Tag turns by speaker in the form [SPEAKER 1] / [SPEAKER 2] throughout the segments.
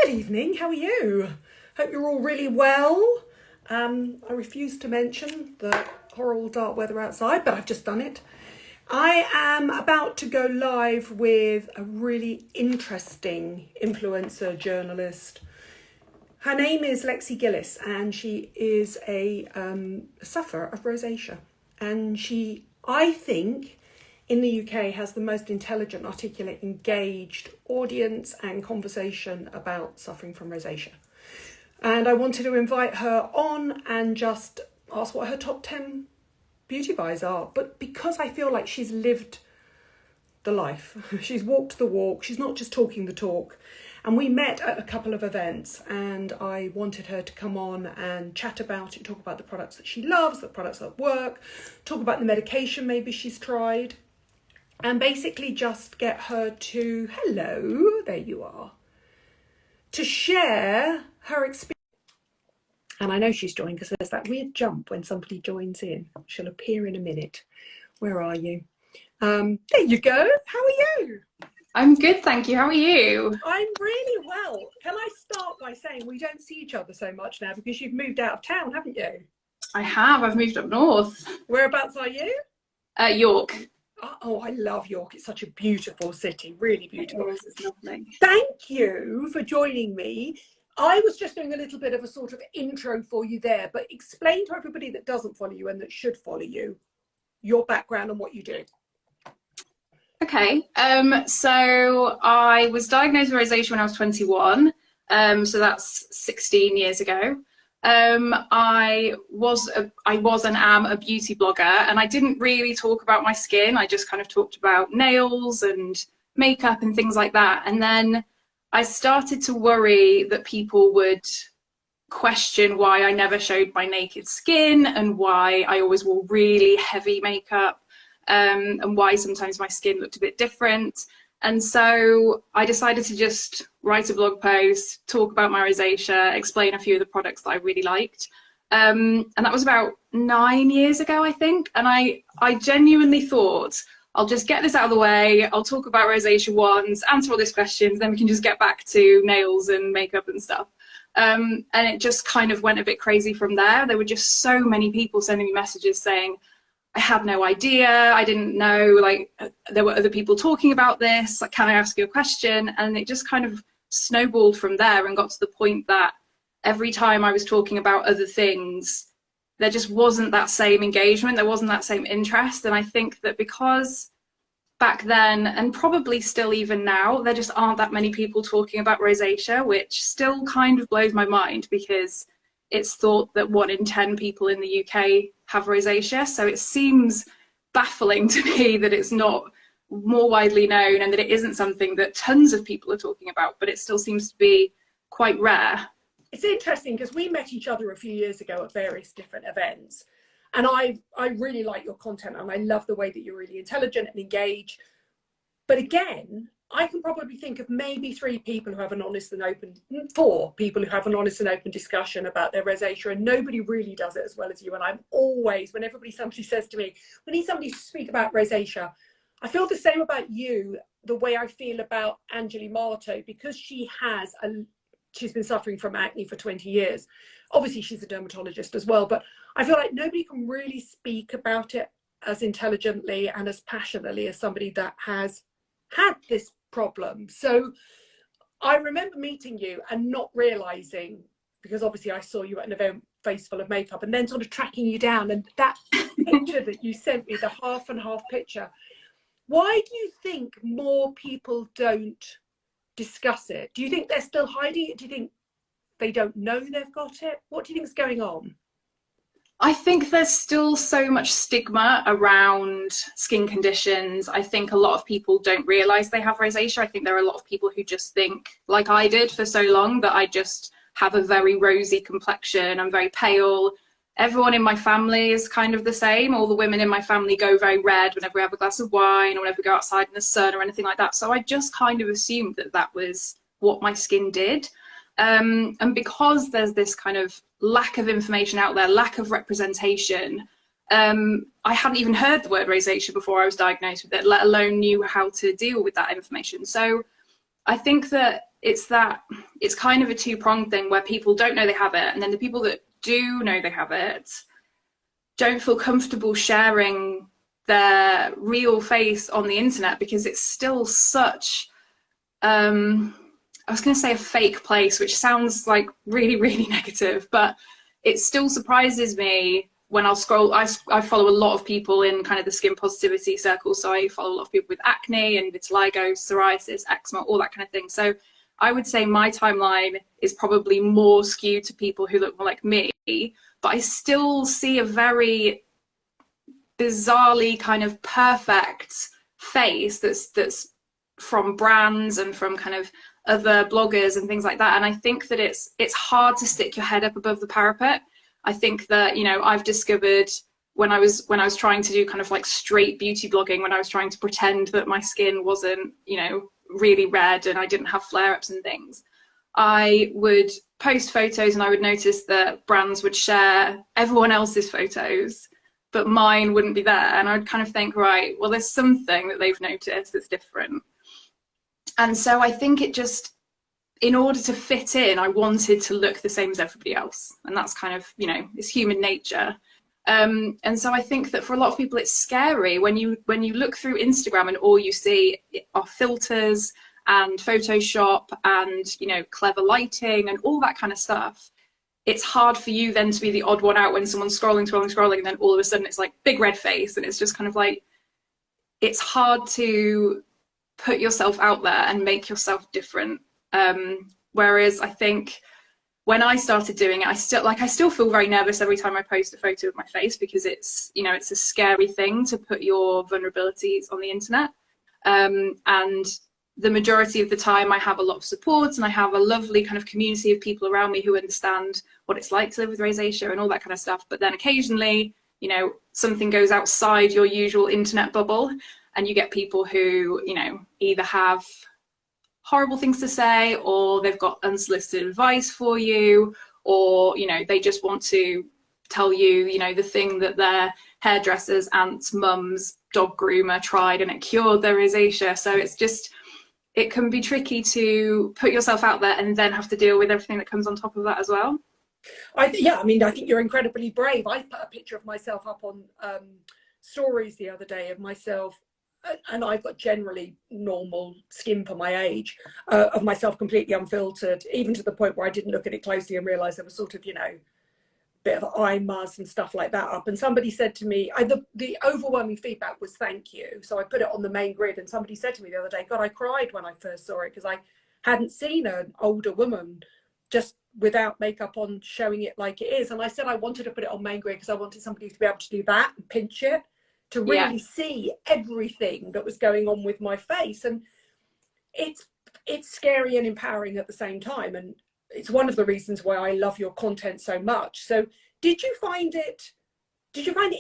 [SPEAKER 1] evening, how are you? Hope you're all really well. I refuse to mention the horrible dark weather outside, but I've just done it. I am about to go live with a really interesting influencer journalist. Her name is Lexie Gillies, and she is a sufferer of rosacea. And she, I think, in the UK has the most intelligent, articulate, engaged audience and conversation about suffering from rosacea. And I wanted to invite her on and just ask what her top 10 beauty buys are. But because I feel like she's lived the life, she's walked the walk, she's not just talking the talk. And we met at a couple of events and I wanted her to come on and chat about it, talk about the products that she loves, the products that work, talk about the medication maybe she's tried. And basically just get her to, hello, there you are, to share her experience. And I know she's joined because there's that weird jump when somebody joins in. She'll appear in a minute. Where are you? There you go. How are you?
[SPEAKER 2] I'm good, thank you. How are you?
[SPEAKER 1] I'm really well. Can I start by saying we don't see each other so much now because you've moved out of town, haven't you?
[SPEAKER 2] I have. I've moved up north.
[SPEAKER 1] Whereabouts are you?
[SPEAKER 2] York.
[SPEAKER 1] Oh, I love York. It's such a beautiful city, really beautiful.
[SPEAKER 2] It is, it's lovely.
[SPEAKER 1] Thank you for joining me. I was just doing a little bit of a sort of intro for you there, but explain to everybody that doesn't follow you and that should follow you, your background and what you do.
[SPEAKER 2] Okay, so I was diagnosed with rosacea when I was 21, so that's 16 years ago. I was and am a beauty blogger, and I didn't really talk about my skin. I just kind of talked about nails and makeup and things like that. And then I started to worry that people would question why I never showed my naked skin and why I always wore really heavy makeup, and why sometimes my skin looked a bit different. And so I decided to just write a blog post, talk about my rosacea, explain a few of the products that I really liked. And that was about 9 years ago, I think. And I genuinely thought, I'll just get this out of the way. I'll talk about rosacea once, answer all these questions, then we can just get back to nails and makeup and stuff. And it just kind of went a bit crazy from there. There were just so many people sending me messages saying, I had no idea, I didn't know, like, there were other people talking about this, like, can I ask you a question? And it just kind of snowballed from there and got to the point that every time I was talking about other things, there just wasn't that same engagement, there wasn't that same interest. And I think that because back then, and probably still even now, there just aren't that many people talking about rosacea, which still kind of blows my mind because it's thought that 1 in 10 people in the UK have rosacea. So it seems baffling to me that it's not more widely known and that it isn't something that tons of people are talking about, but it still seems to be quite rare.
[SPEAKER 1] It's interesting because we met each other a few years ago at various different events. And I really like your content and I love the way that you're really intelligent and engaged. But again, I can probably think of maybe 4 people who have an honest and open discussion about their rosacea, and nobody really does it as well as you. And I'm always, when somebody says to me, we need somebody to speak about rosacea, I feel the same about you, the way I feel about Angeli Marto, because she's been suffering from acne for 20 years. Obviously, she's a dermatologist as well, but I feel like nobody can really speak about it as intelligently and as passionately as somebody that has had this problem. So I remember meeting you and not realizing, because obviously I saw you at an event face full of makeup, and then sort of tracking you down, and that picture that you sent me, the half and half picture. Why do you think more people don't discuss it? Do you think they're still hiding it? Do you think they don't know they've got it? What do you think is going on?
[SPEAKER 2] I think there's still so much stigma around skin conditions. I think a lot of people don't realise they have rosacea. I think there are a lot of people who just think, like I did for so long, that I just have a very rosy complexion. I'm very pale. Everyone in my family is kind of the same. All the women in my family go very red whenever we have a glass of wine or whenever we go outside in the sun or anything like that. So I just kind of assumed that that was what my skin did. And because there's this kind of lack of information out there, lack of representation, I hadn't even heard the word rosacea before I was diagnosed with it, let alone knew how to deal with that information. So I think that it's kind of a two-pronged thing where people don't know they have it, and then the people that do know they have it don't feel comfortable sharing their real face on the internet, because it's still such I was going to say a fake place, which sounds like really, really negative, but it still surprises me when I'll scroll. I follow a lot of people in kind of the skin positivity circle, so I follow a lot of people with acne and vitiligo, psoriasis, eczema, all that kind of thing. So I would say my timeline is probably more skewed to people who look more like me, but I still see a very bizarrely kind of perfect face that's from brands and from kind of other bloggers and things like that. And I think that it's hard to stick your head up above the parapet. I think that, you know, I've discovered when I was trying to do kind of like straight beauty blogging, when I was trying to pretend that my skin wasn't, you know, really red and I didn't have flare-ups and things, I would post photos and I would notice that brands would share everyone else's photos, but mine wouldn't be there. And I'd kind of think, right, well, there's something that they've noticed that's different. And so I think it just, in order to fit in, I wanted to look the same as everybody else. And that's kind of, you know, it's human nature. And so I think that for a lot of people, it's scary when you look through Instagram and all you see are filters and Photoshop and, you know, clever lighting and all that kind of stuff. It's hard for you then to be the odd one out when someone's scrolling, and then all of a sudden it's like big red face, and it's just kind of like, it's hard to put yourself out there and make yourself different. Whereas I think when I started doing it, I still feel very nervous every time I post a photo of my face, because it's, you know, it's a scary thing to put your vulnerabilities on the internet. And the majority of the time I have a lot of support, and I have a lovely kind of community of people around me who understand what it's like to live with rosacea and all that kind of stuff. But then occasionally, you know, something goes outside your usual internet bubble, and you get people who, you know, either have horrible things to say, or they've got unsolicited advice for you, or, you know, they just want to tell you, you know, the thing that their hairdresser's aunt's mum's dog groomer tried and it cured their rosacea. So it's just, it can be tricky to put yourself out there and then have to deal with everything that comes on top of that as well.
[SPEAKER 1] Yeah, I mean, I think you're incredibly brave. I put a picture of myself up on stories the other day of myself, and I've got generally normal skin for my age, of myself completely unfiltered, even to the point where I didn't look at it closely and realize there was sort of, you know, bit of eye muzz and stuff like that up. And somebody said to me, the overwhelming feedback was thank you. So I put it on the main grid, and somebody said to me the other day, God, I cried when I first saw it, because I hadn't seen an older woman just without makeup on showing it like it is. And I said I wanted to put it on main grid because I wanted somebody to be able to do that and pinch it, to really see everything that was going on with my face. And it's scary and empowering at the same time. And it's one of the reasons why I love your content so much. So did you find it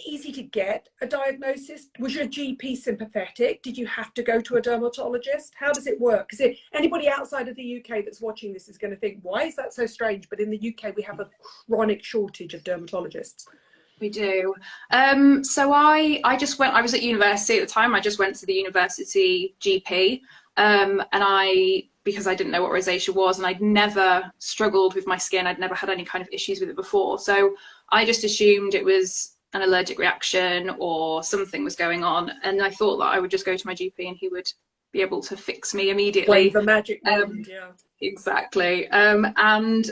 [SPEAKER 1] easy to get a diagnosis? Was your GP sympathetic? Did you have to go to a dermatologist? How does it work? Because anybody outside of the UK that's watching this is going to think, why is that so strange? But in the UK, we have a chronic shortage of dermatologists.
[SPEAKER 2] We do. So I was at university at the time. I just went to the university GP, and because I didn't know what rosacea was, and I'd never struggled with my skin. I'd never had any kind of issues with it before. So I just assumed it was an allergic reaction or something was going on. And I thought that I would just go to my GP and he would be able to fix me immediately.
[SPEAKER 1] Wave the magic wand, yeah.
[SPEAKER 2] Exactly. And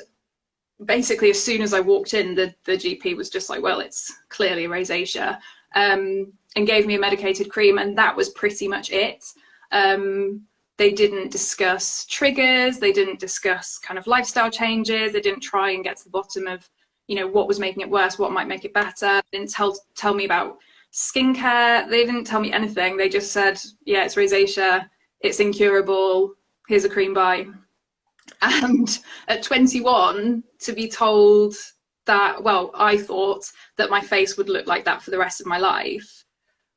[SPEAKER 2] basically, as soon as I walked in, the GP was just like, well, it's clearly rosacea, and gave me a medicated cream, and that was pretty much it. They didn't discuss triggers, they didn't discuss kind of lifestyle changes, they didn't try and get to the bottom of, you know, what was making it worse, what might make it better. They didn't tell me about skincare, they didn't tell me anything. They just said, yeah, it's rosacea, it's incurable, here's a cream, bye. And at 21, to be told that, well, I thought that my face would look like that for the rest of my life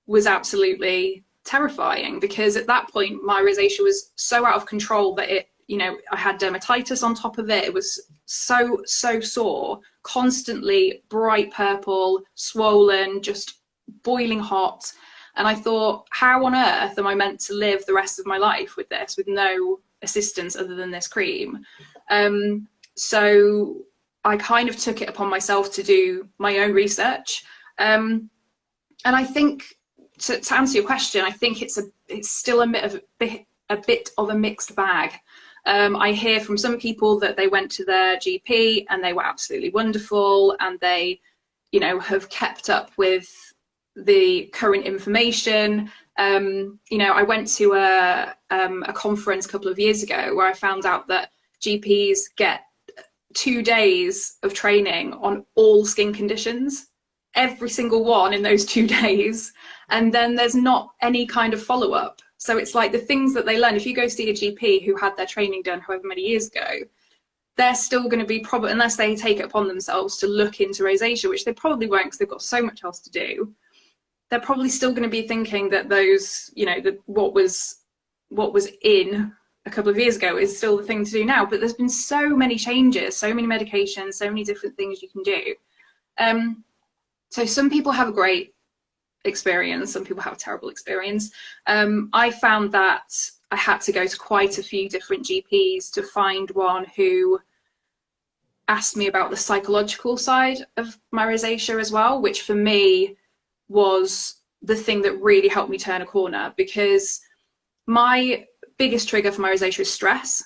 [SPEAKER 2] was absolutely terrifying, because at that point my rosacea was so out of control that it, you know, I had dermatitis on top of it. It was so sore, constantly bright purple, swollen, just boiling hot. And I thought, how on earth am I meant to live the rest of my life with this, with no assistance other than this cream. So I kind of took it upon myself to do my own research. And I think, to answer your question, I think it's still a bit of a mixed bag. I hear from some people that they went to their GP and they were absolutely wonderful, and they, you know, have kept up with the current information. You know, I went to a conference a couple of years ago where I found out that GPs get 2 days of training on all skin conditions, every single one in those 2 days, and then there's not any kind of follow-up. So it's like the things that they learn, if you go see a GP who had their training done however many years ago, they're still going to be probably, unless they take it upon themselves to look into rosacea, which they probably won't because they've got so much else to do, they're probably still going to be thinking that those, you know, what was in a couple of years ago is still the thing to do now. But there's been so many changes, so many medications, so many different things you can do. So some people have a great experience, some people have a terrible experience. I found that I had to go to quite a few different GPs to find one who asked me about the psychological side of my rosacea as well, which for me was the thing that really helped me turn a corner, because my biggest trigger for my rosacea is stress.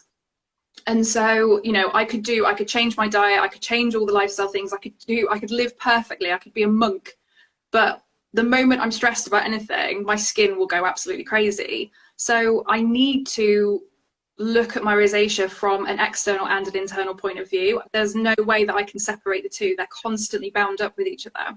[SPEAKER 2] And so, you know, I could change my diet, I could change all the lifestyle things, I could live perfectly, I could be a monk, but the moment I'm stressed about anything, my skin will go absolutely crazy. So I need to look at my rosacea from an external and an internal point of view. There's no way that I can separate the two. They're constantly bound up with each other.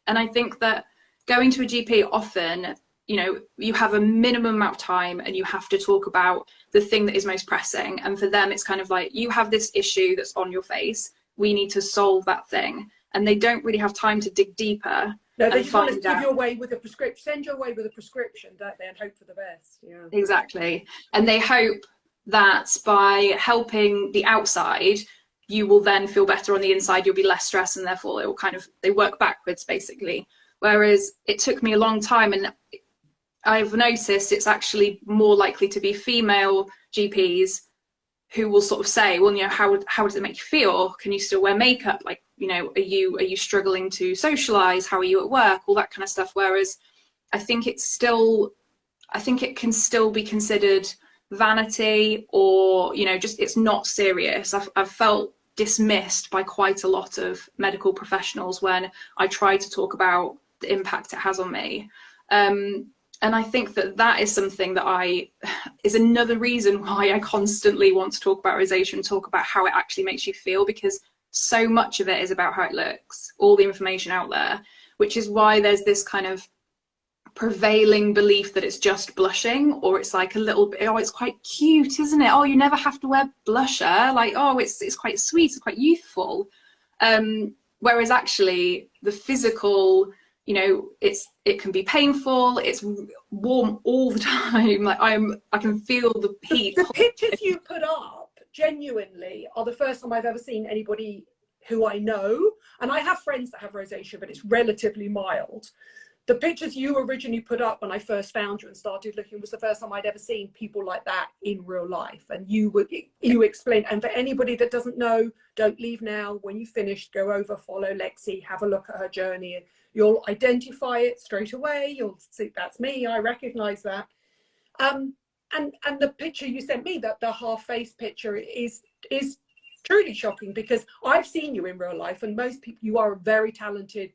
[SPEAKER 2] And I think that going to a GP often, you know, you have a minimum amount of time and you have to talk about the thing that is most pressing. And for them, it's kind of like, you have this issue that's on your face. We need to solve that thing. And they don't really have time to dig deeper.
[SPEAKER 1] No, they just want to give you away with a prescription, send you away with a prescription, don't they, and hope for the best. Yeah,
[SPEAKER 2] exactly. And they hope that by helping the outside, you will then feel better on the inside, you'll be less stressed, and therefore it will kind of, they work backwards basically. Whereas it took me a long time, and I've noticed it's actually more likely to be female GPs who will sort of say, well, you know, how does it make you feel? Can you still wear makeup? Like, you know, are you struggling to socialize? How are you at work? All that kind of stuff. Whereas I think it can still be considered vanity, or, you know, just, it's not serious. I've felt dismissed by quite a lot of medical professionals when I try to talk about the impact it has on me. And I think that is something that is another reason why I constantly want to talk about rosacea and talk about how it actually makes you feel, because so much of it is about how it looks, all the information out there, which is why there's this kind of prevailing belief that it's just blushing, or it's like a little bit, oh, it's quite cute, isn't it? Oh, you never have to wear blusher. Like, oh, it's quite sweet, it's quite youthful. Whereas actually the physical, you know, it can be painful, it's warm all the time. Like I can feel the heat.
[SPEAKER 1] The pictures you put up genuinely are the first time I've ever seen anybody who I know, and I have friends that have rosacea, but it's relatively mild. The pictures you originally put up when I first found you and started looking was the first time I'd ever seen people like that in real life. And you explained, and for anybody that doesn't know, don't leave now. When you finished, go over, follow Lexie, have a look at her journey. You'll identify it straight away. You'll see, that's me, I recognize that. And the picture you sent me, that the half face picture, is truly shocking, because I've seen you in real life, and most people, you are a very talented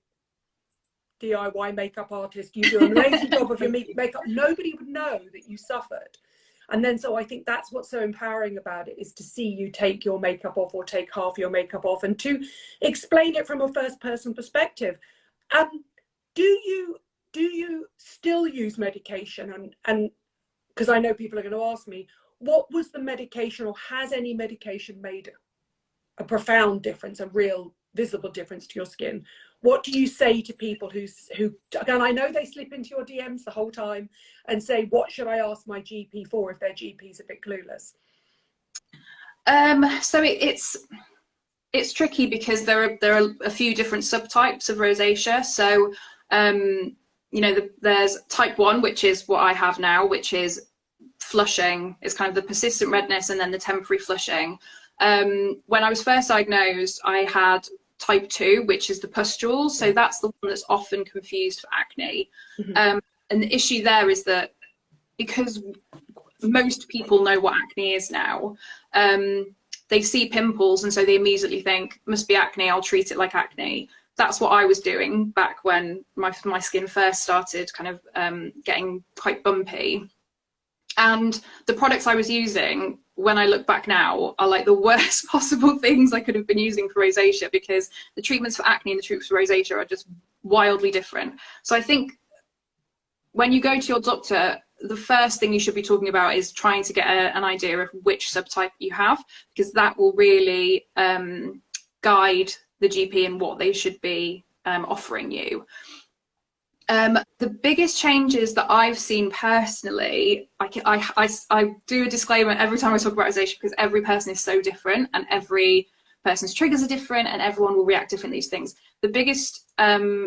[SPEAKER 1] DIY makeup artist. You do an amazing job of your makeup. Nobody would know that you suffered. And then, so I think that's what's so empowering about it, is to see you take your makeup off, or take half your makeup off, and to explain it from a first person perspective. Do you still use medication? And because I know people are going to ask me, what was the medication, or has any medication made a profound difference, a real visible difference to your skin? What do you say to people who again, I know they slip into your DMs the whole time and say, what should I ask my GP for, if their GP's a bit clueless?
[SPEAKER 2] So it's tricky, because there are a few different subtypes of rosacea. So you know, there's type 1, which is what I have now, which is flushing. It's kind of the persistent redness and then the temporary flushing. When I was first diagnosed, I had type 2, which is the pustules. So that's the one that's often confused for acne. And the issue there is that because most people know what acne is now, they see pimples and so they immediately think, must be acne, I'll treat it like acne. That's what I was doing back when my skin first started kind of getting quite bumpy. And the products I was using, when I look back now, are like the worst possible things I could have been using for rosacea, because the treatments for acne and the treatments for rosacea are just wildly different. So I think when you go to your doctor, the first thing you should be talking about is trying to get an idea of which subtype you have, because that will really guide the GP in what they should be offering you. The biggest changes that I've seen personally, I do a disclaimer every time I talk about rosacea, because every person is so different and every person's triggers are different and everyone will react differently to these things. The biggest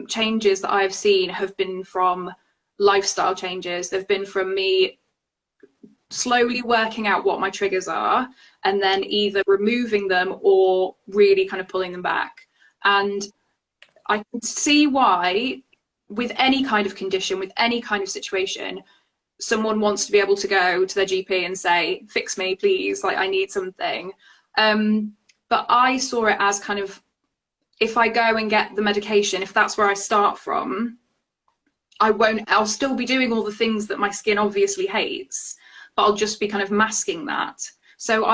[SPEAKER 2] changes that I've seen have been from lifestyle changes. They've been from me slowly working out what my triggers are and then either removing them or really kind of pulling them back. And I can see why, with any kind of condition, with any kind of situation, someone wants to be able to go to their GP and say, fix me, please, like I need something. But I saw it as kind of, if I go and get the medication, if that's where I start from, I'll still be doing all the things that my skin obviously hates, but I'll just be kind of masking that. So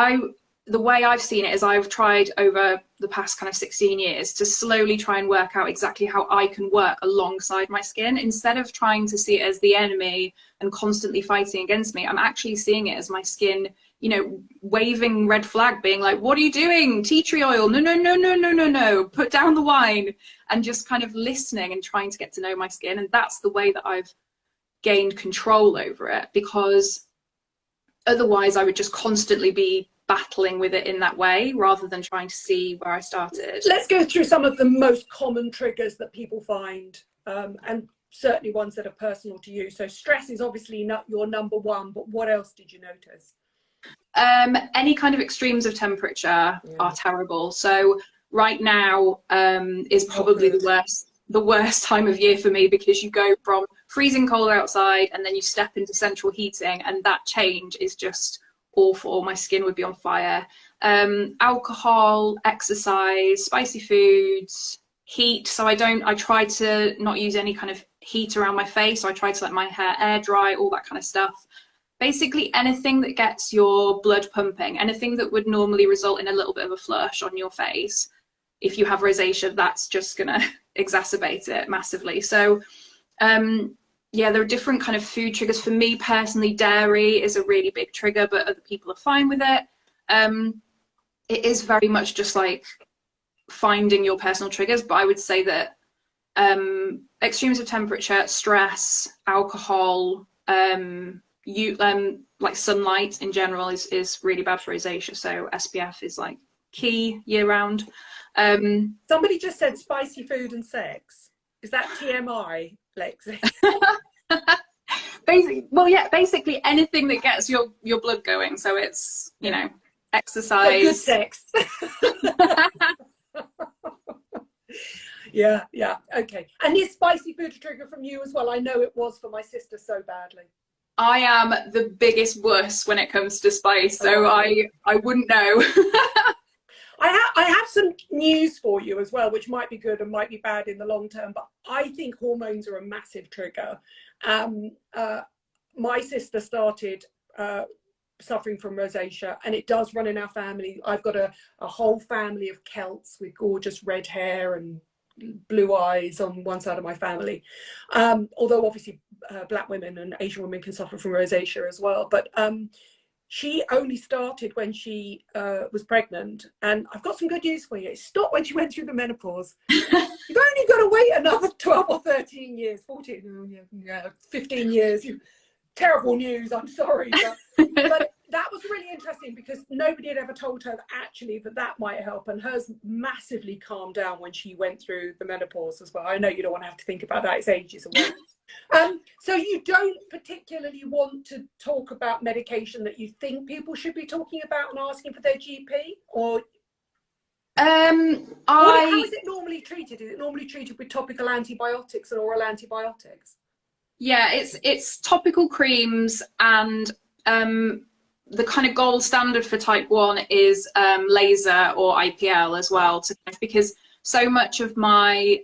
[SPEAKER 2] the way I've seen it is I've tried over the past kind of 16 years to slowly try and work out exactly how I can work alongside my skin. Instead of trying to see it as the enemy and constantly fighting against me, I'm actually seeing it as my skin, you know, waving red flag, being like, what are you doing? Tea tree oil, no, no, no, no, no, no, no, put down the wine, and just kind of listening and trying to get to know my skin. And that's the way that I've gained control over it, because otherwise I would just constantly be battling with it in that way rather than trying to see where I started.
[SPEAKER 1] Let's go through some of the most common triggers that people find, and certainly ones that are personal to you. So stress is obviously not your number one, but what else did you notice?
[SPEAKER 2] Any kind of extremes of temperature are terrible. So right now is probably the worst time of year for me, because you go from freezing cold outside and then you step into central heating, and that change is just awful. My skin would be on fire. Alcohol, exercise, spicy foods, heat. So I try to not use any kind of heat around my face. So I try to let my hair air dry, all that kind of stuff. Basically anything that gets your blood pumping, anything that would normally result in a little bit of a flush on your face. If you have rosacea, that's just gonna exacerbate it massively. So yeah, there are different kind of food triggers. For me personally, dairy is a really big trigger, but other people are fine with it. It is very much just like finding your personal triggers, but I would say that extremes of temperature, stress, alcohol, like sunlight in general is really bad for rosacea. So SPF is like key year round.
[SPEAKER 1] Somebody just said spicy food and sex. Is that TMI, Lexie?
[SPEAKER 2] Basically anything that gets your blood going. So it's, you know, exercise.
[SPEAKER 1] Good sex. Yeah, okay. And is spicy food a trigger from you as well? I know it was for my sister so badly.
[SPEAKER 2] I am the biggest wuss when it comes to spice, so I wouldn't know.
[SPEAKER 1] I have some news for you as well, which might be good and might be bad in the long term, but I think hormones are a massive trigger. My sister started suffering from rosacea, and it does run in our family. I've got a whole family of Celts with gorgeous red hair and blue eyes on one side of my family. Although obviously black women and Asian women can suffer from rosacea as well. But she only started when she was pregnant, and I've got some good news for you. It stopped when she went through the menopause. You've only got to wait another 12 or 13 years, 14, 15 years. Terrible news, I'm sorry. But that was really interesting, because nobody had ever told her that actually that might help, and hers massively calmed down when she went through the menopause as well. I know you don't want to have to think about that, it's ages away. So you don't particularly want to talk about medication that you think people should be talking about and asking for their GP, or how is it normally treated? Is it normally treated with topical antibiotics and oral antibiotics?
[SPEAKER 2] Yeah, it's topical creams, and the kind of gold standard for type 1 is laser or IPL as well, because so much of my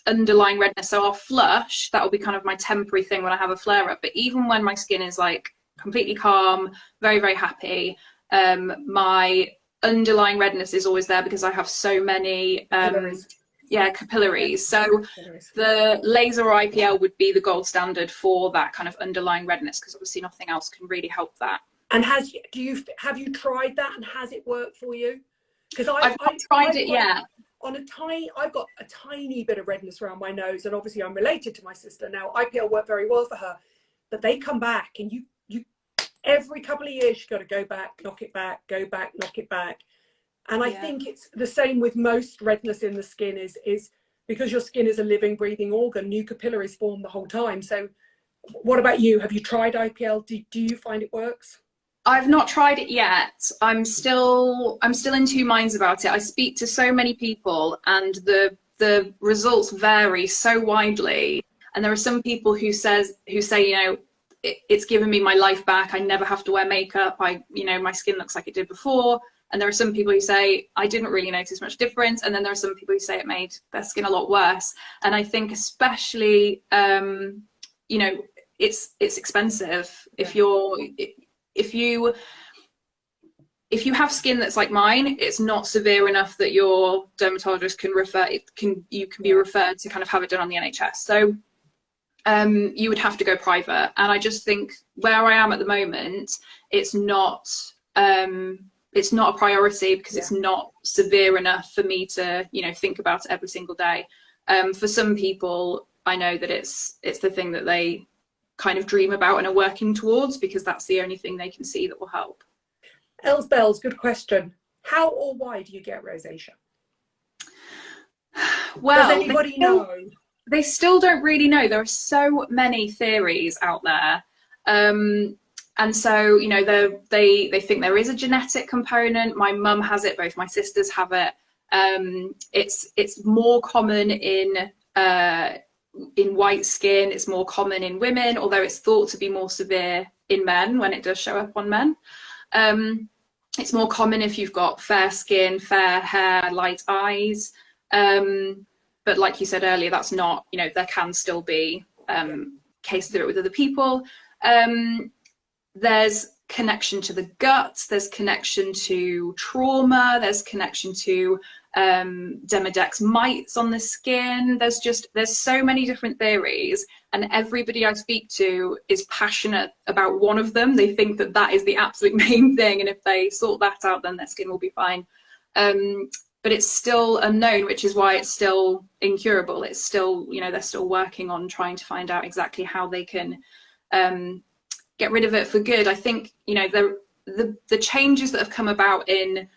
[SPEAKER 2] underlying redness, so I'll flush, that will be kind of my temporary thing when I have a flare up, but even when my skin is like completely calm, very, very happy, my underlying redness is always there because I have so many capillaries. So the laser or IPL would be the gold standard for that kind of underlying redness, because obviously nothing else can really help that.
[SPEAKER 1] And have you tried that, and has it worked for you? Because
[SPEAKER 2] I've not tried it yet.
[SPEAKER 1] I've got a tiny bit of redness around my nose, and obviously I'm related to my sister. Now IPL worked very well for her, but they come back, and you every couple of years you've got to go back, knock it back, go back, knock it back. And I think it's the same with most redness in the skin, is because your skin is a living, breathing organ, new capillaries form the whole time. So what about you? Have you tried IPL? Do you find it works?
[SPEAKER 2] I've not tried it yet. I'm still in two minds about it. I speak to so many people, and the results vary so widely. And there are some people who say, you know, it's given me my life back. I never have to wear makeup. My skin looks like it did before. And there are some people who say, I didn't really notice much difference. And then there are some people who say it made their skin a lot worse. And I think especially, it's expensive. If you have skin that's like mine, it's not severe enough that your dermatologist you can be referred to kind of have it done on the NHS. So you would have to go private. And I just think where I am at the moment, it's not a priority, because it's not severe enough for me to, think about it every single day. For some people, I know that it's the thing that they kind of dream about and are working towards, because that's the only thing they can see that will help.
[SPEAKER 1] Els Bells, good question. How or why do you get rosacea?
[SPEAKER 2] Well,
[SPEAKER 1] does anybody know?
[SPEAKER 2] They still don't really know. There are so many theories out there. And so, they think there is a genetic component. My mum has it, both my sisters have it. It's more common in white skin. It's more common in women, although it's thought to be more severe in men when it does show up on men. It's more common if you've got fair skin, fair hair, light eyes. But like you said earlier, that's not, there can still be cases of it with other people. There's connection to the gut, there's connection to trauma, there's connection to Demodex mites on the skin. There's so many different theories, and everybody I speak to is passionate about one of them. They think that is the absolute main thing, and if they sort that out, then their skin will be fine. But it's still unknown, which is why it's still incurable. It's still, they're still working on trying to find out exactly how they can get rid of it for good. I think, the changes that have come about in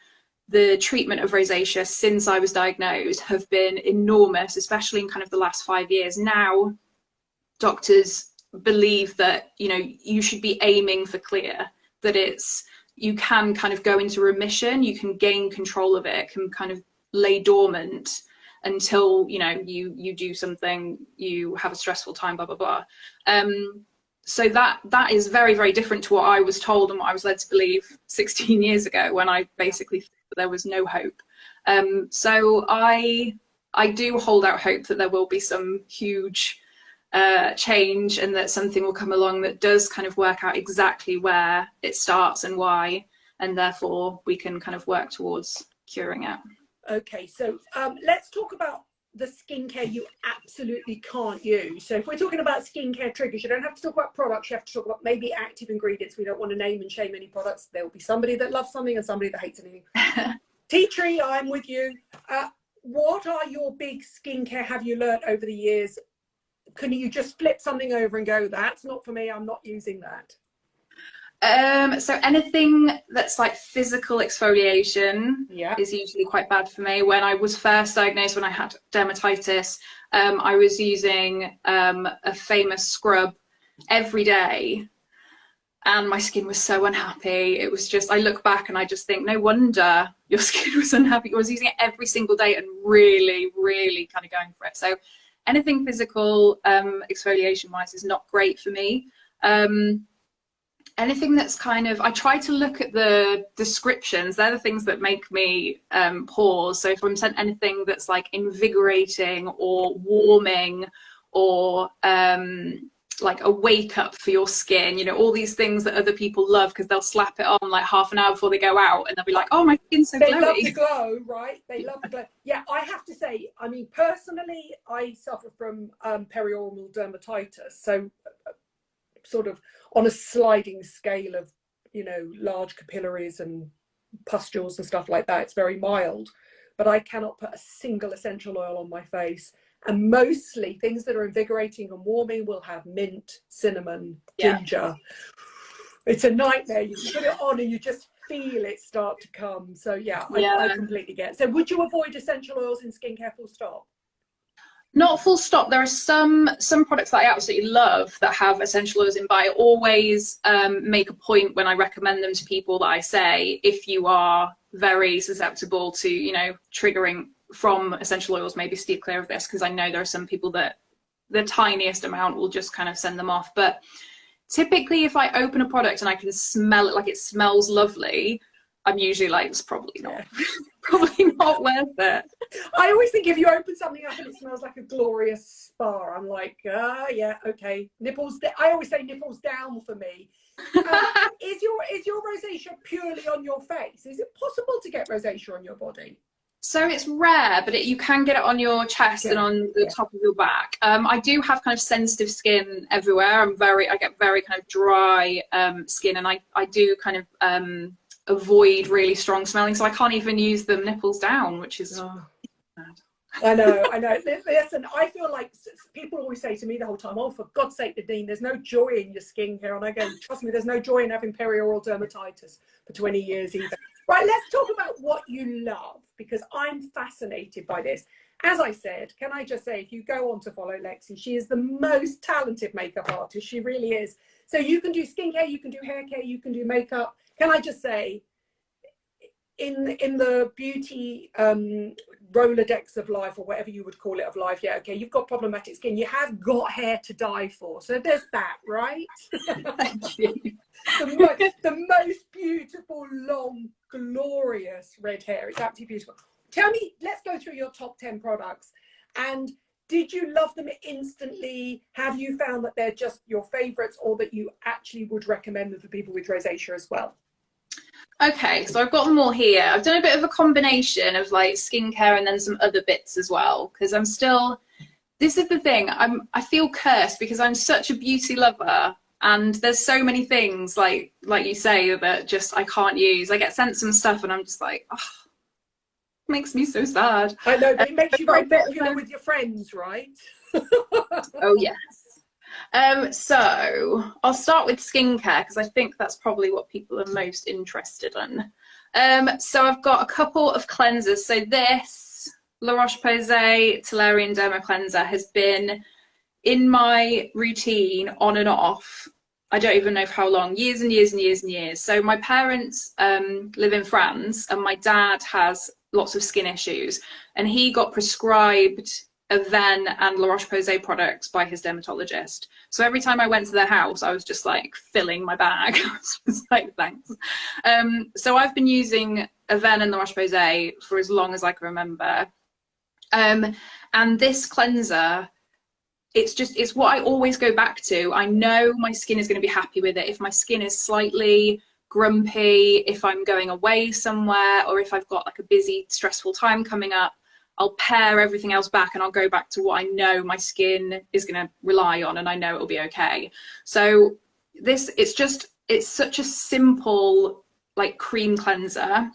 [SPEAKER 2] the treatment of rosacea since I was diagnosed have been enormous, especially in kind of the last 5 years. Now, doctors believe that, you should be aiming for clear, that you can kind of go into remission, you can gain control of it, can kind of lay dormant until, you do something, you have a stressful time, blah, blah, blah. So that is very, very different to what I was told and what I was led to believe 16 years ago, when I basically thought that there was no hope. So I do hold out hope that there will be some huge change, and that something will come along that does kind of work out exactly where it starts and why, and therefore we can kind of work towards curing it.
[SPEAKER 1] Okay, so let's talk about the skincare you absolutely can't use. So if we're talking about skincare triggers, you don't have to talk about products, you have to talk about maybe active ingredients. We don't want to name and shame any products. There will be somebody that loves something and somebody that hates anything. Tea Tree, I'm with you. What are your big skincare have you learned over the years? Can you just flip something over and go, that's not for me, I'm not using that?
[SPEAKER 2] So anything that's like physical exfoliation
[SPEAKER 1] Yeah.
[SPEAKER 2] is usually quite bad for me. When I was first diagnosed, when I had dermatitis, I was using a famous scrub every day, and my skin was so unhappy. It was just, I look back and I just think, no wonder your skin was unhappy. I was using it every single day and really, really kind of going for it. So anything physical exfoliation wise is not great for me. Anything that's kind of, I try to look at the descriptions. They're the things that make me pause. So if I'm sent anything that's like invigorating or warming or like a wake up for your skin, you know, all these things that other people love because they'll slap it on like half an hour before they go out and they'll be like, oh, my skin's so glowy.
[SPEAKER 1] They love the glow, right? They love the glow. Yeah, I have to say, I mean, personally, I suffer from perioral dermatitis. So sort of on a sliding scale of, you know, large capillaries and pustules and stuff like that. It's very mild, but I cannot put a single essential oil on my face. And mostly things that are invigorating and warming will have mint, cinnamon, ginger. It's a nightmare. You put it on and you just feel it start to come. So yeah, I completely get it. So would you avoid essential oils in skincare full stop?
[SPEAKER 2] Not full stop. There are some products that I absolutely love that have essential oils in, but I always make a point when I recommend them to people that I say, if you are very susceptible to, you know, triggering from essential oils, maybe steer clear of this, because I know there are some people that the tiniest amount will just kind of send them off. But typically if I open a product and I can smell it, like it smells lovely, I'm usually like, it's probably not, probably not worth it.
[SPEAKER 1] I always think if you open something up and it smells like a glorious spa, I'm like, yeah, okay. Nipples, I always say nipples down for me. Is your rosacea purely on your face? Is it possible to get rosacea on your body?
[SPEAKER 2] So it's rare, but you can get it on your chest and on the top of your back. I do have kind of sensitive skin everywhere. I get very kind of dry skin, and I do kind of avoid really strong smelling, so I can't even use the nipples down, which is bad.
[SPEAKER 1] I know. Listen, I feel like people always say to me the whole time, oh, for God's sake, Nadine, there's no joy in your skincare. And I go, trust me, there's no joy in having perioral dermatitis for 20 years either. Right, let's talk about what you love, because I'm fascinated by this. As I said, can I just say, if you go on to follow Lexie, she is the most talented makeup artist. She really is. So you can do skincare, you can do hair care, you can do makeup. Can I just say, in the beauty Rolodex of life, or whatever you would call it, of life, yeah, okay, you've got problematic skin, you have got hair to die for. So there's that, right?
[SPEAKER 2] Thank you.
[SPEAKER 1] The most beautiful, long, glorious red hair. It's absolutely beautiful. Tell me, let's go through your top 10 products. And did you love them instantly? Have you found that they're just your favorites, or that you actually would recommend them for people with rosacea as well?
[SPEAKER 2] Okay, so I've got them all here. I've done a bit of a combination of like skincare and then some other bits as well, because I'm still, this is the thing, I feel cursed because I'm such a beauty lover, and there's so many things like you say that just I can't use. I get sent some stuff and I'm just like, oh, it makes me so sad.
[SPEAKER 1] I know, but it makes you very popular with your friends, right?
[SPEAKER 2] Oh yes. So I'll start with skincare because I think that's probably what people are most interested in. So I've got a couple of cleansers. So this La Roche-Posay Tularian Derma cleanser has been in my routine on and off. I don't even know for how long, years and years and years and years. So my parents live in France, and my dad has lots of skin issues, and he got prescribed Aven and La Roche-Posay products by his dermatologist. So every time I went to their house, I was just like filling my bag. I was just like, thanks. So I've been using Aven and La Roche-Posay for as long as I can remember. And this cleanser, it's what I always go back to. I know my skin is going to be happy with it. If my skin is slightly grumpy, if I'm going away somewhere, or if I've got like a busy, stressful time coming up, I'll pare everything else back and I'll go back to what I know my skin is going to rely on, and I know it'll be okay. So this, it's such a simple like cream cleanser.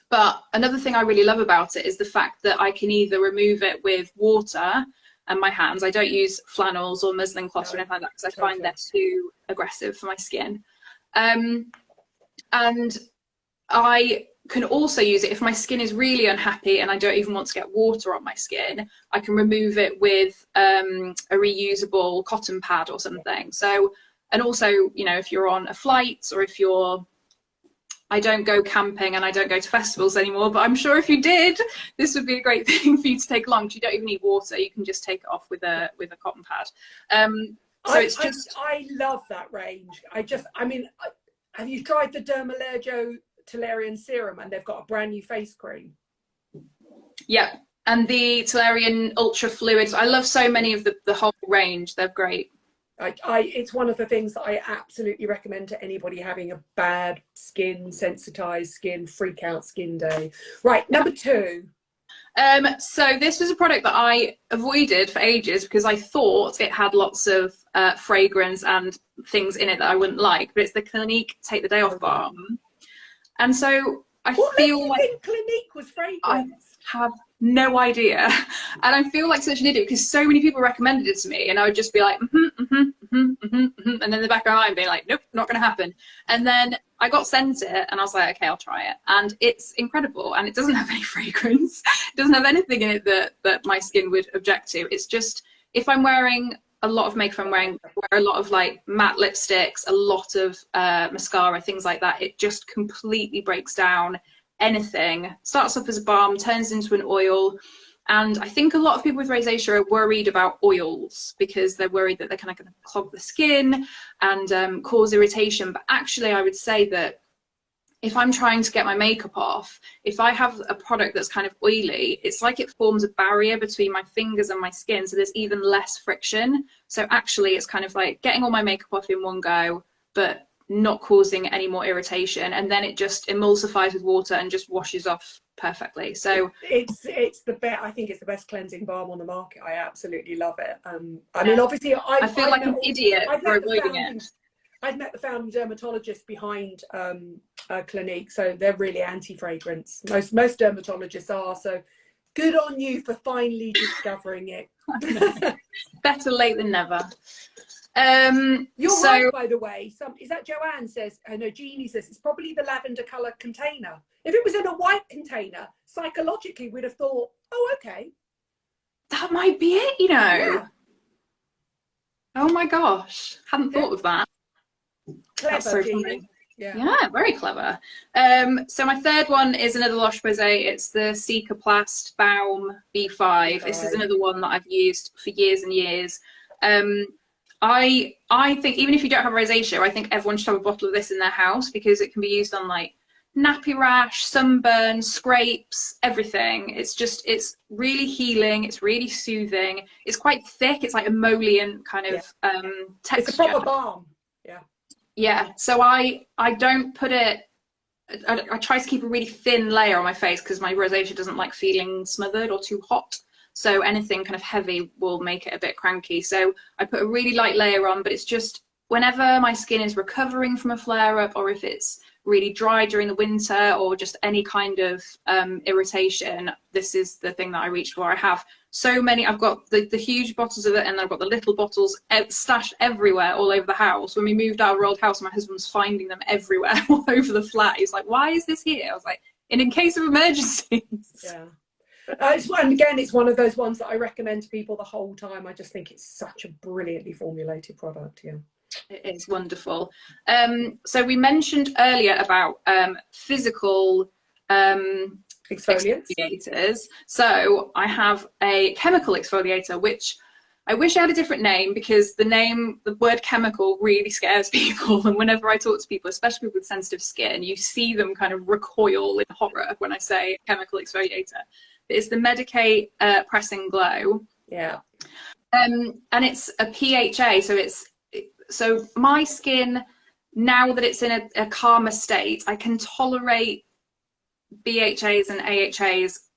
[SPEAKER 2] But another thing I really love about it is the fact that I can either remove it with water and my hands. I don't use flannels or muslin cloths or anything like that because I find they're too aggressive for my skin. And I can also use it if my skin is really unhappy and I don't even want to get water on my skin. I can remove it with a reusable cotton pad or something. So, and also, you know, if you're on a flight or if you're, I don't go camping and I don't go to festivals anymore, but I'm sure if you did, this would be a great thing for you to take along. You don't even need water. You can just take it off with a cotton pad.
[SPEAKER 1] I love that range. I mean, have you tried the Derma Tularian serum? And they've got a brand new face cream.
[SPEAKER 2] Yeah, and the Tularian Ultra Fluids. I love so many of the whole range. They're great.
[SPEAKER 1] It's one of the things that I absolutely recommend to anybody having a bad skin, sensitized skin, freak out skin day. Right, number 2.
[SPEAKER 2] So this was a product that I avoided for ages because I thought it had lots of fragrance and things in it that I wouldn't like, but it's the Clinique Take the Day Off Balm. And so I feel like
[SPEAKER 1] Clinique was fragrance.
[SPEAKER 2] I have no idea. And I feel like such an idiot because so many people recommended it to me and I would just be like, and then in the back of my mind being like, nope, not going to happen. And then I got sent it and I was like, okay, I'll try it. And it's incredible. And it doesn't have any fragrance. It doesn't have anything in it that my skin would object to. It's just, if I'm wearing a lot of makeup, I wear a lot of like matte lipsticks, a lot of mascara, things like that. It just completely breaks down anything. Starts off as a balm, turns into an oil. And I think a lot of people with rosacea are worried about oils because they're worried that they're kind of going to clog the skin and cause irritation. But actually, I would say that if I'm trying to get my makeup off, if I have a product that's kind of oily, it's like it forms a barrier between my fingers and my skin. So there's even less friction. So actually, it's kind of like getting all my makeup off in one go, but not causing any more irritation. And then it just emulsifies with water and just washes off perfectly. So
[SPEAKER 1] it's the best. I think it's the best cleansing balm on the market. I absolutely love it. I mean, obviously, I
[SPEAKER 2] feel like an idiot for avoiding it.
[SPEAKER 1] I've met the founding dermatologist behind Clinique, so they're really anti-fragrance. Most dermatologists are. So good on you for finally discovering it.
[SPEAKER 2] Better late than never.
[SPEAKER 1] You're right, by the way. Is that Joanne says? No, Jeannie says it's probably the lavender colour container. If it was in a white container, psychologically we'd have thought, oh, okay,
[SPEAKER 2] that might be it. You know.
[SPEAKER 1] Yeah.
[SPEAKER 2] Oh my gosh, hadn't thought of that.
[SPEAKER 1] Clever,
[SPEAKER 2] that's so
[SPEAKER 1] Jeannie.
[SPEAKER 2] funny.
[SPEAKER 1] Yeah,
[SPEAKER 2] very clever. So my third one is another Roche Posay. It's the Cicaplast Balm B5. This is another one that I've used for years and years. I think even if you don't have rosacea, I think everyone should have a bottle of this in their house because it can be used on like nappy rash, sunburn, scrapes, everything. It's really healing. It's really soothing. It's quite thick. It's like emollient kind of texture.
[SPEAKER 1] It's a proper balm.
[SPEAKER 2] Yeah, so I don't put it, I try to keep a really thin layer on my face because my rosacea doesn't like feeling smothered or too hot. So anything kind of heavy will make it a bit cranky. So I put a really light layer on, but it's just whenever my skin is recovering from a flare-up or if it's really dry during the winter or just any kind of irritation, this is the thing that I reach for. I have so many. I've got the huge bottles of it and I've got the little bottles stashed everywhere all over the house. When we moved out of our old house, my husband was finding them everywhere all over the flat. He's like, why is this here? I was like, in case of emergencies.
[SPEAKER 1] Yeah. It's one of those ones that I recommend to people the whole time. I just think it's such a brilliantly formulated product. Yeah.
[SPEAKER 2] It is wonderful. So we mentioned earlier about physical exfoliators. So I have a chemical exfoliator, which I wish I had a different name because the word chemical really scares people. And whenever I talk to people, especially people with sensitive skin, you see them kind of recoil in horror when I say chemical exfoliator. It's the Medicate Press and Glow.
[SPEAKER 1] Yeah.
[SPEAKER 2] And it's a PHA, so my skin, now that it's in a calmer state, I can tolerate BHAs and AHAs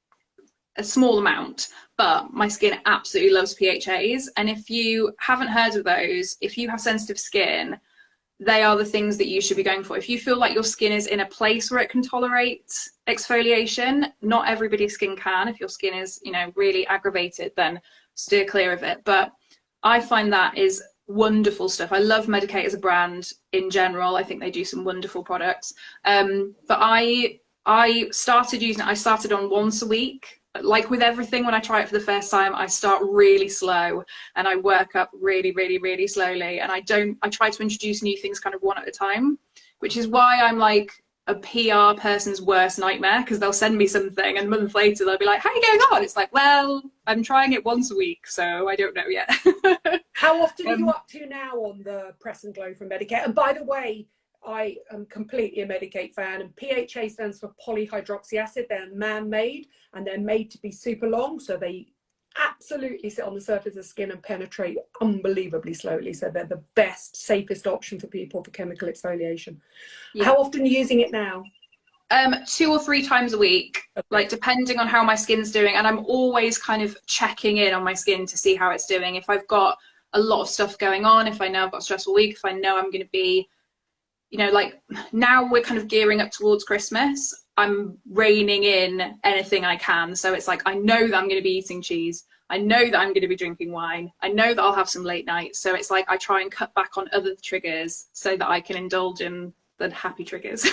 [SPEAKER 2] a small amount, but my skin absolutely loves PHAs. And if you haven't heard of those, if you have sensitive skin, they are the things that you should be going for. If you feel like your skin is in a place where it can tolerate exfoliation, not everybody's skin can. If your skin is, really aggravated, then steer clear of it. But I find that is wonderful stuff. I love Medik8 as a brand in general. I think they do some wonderful products. But I started using it. I started on once a week. Like with everything, when I try it for the first time, I start really slow and I work up really, really, really slowly. And I try to introduce new things kind of one at a time, which is why I'm like a PR person's worst nightmare, because they'll send me something and a month later they'll be like, how are you going on? It's like, well, I'm trying it once a week, so I don't know yet.
[SPEAKER 1] How often are you up to now on the Press and Glow from Medik8? And by the way, I am completely a Medik8 fan, and PHA stands for polyhydroxy acid. They're man-made and they're made to be super long, so they absolutely sit on the surface of the skin and penetrate unbelievably slowly. So they're the best, safest option for people for chemical exfoliation. Yeah. How often are you using it now?
[SPEAKER 2] 2 or 3 times a week, okay. Like depending on how my skin's doing. And I'm always kind of checking in on my skin to see how it's doing. If I've got a lot of stuff going on, if I know I've got a stressful week, if I know I'm going to be, you know, like now we're kind of gearing up towards Christmas, I'm reining in anything I can. So it's like, I know that I'm going to be eating cheese. I know that I'm going to be drinking wine. I know that I'll have some late nights. So it's like, I try and cut back on other triggers so that I can indulge in the happy triggers.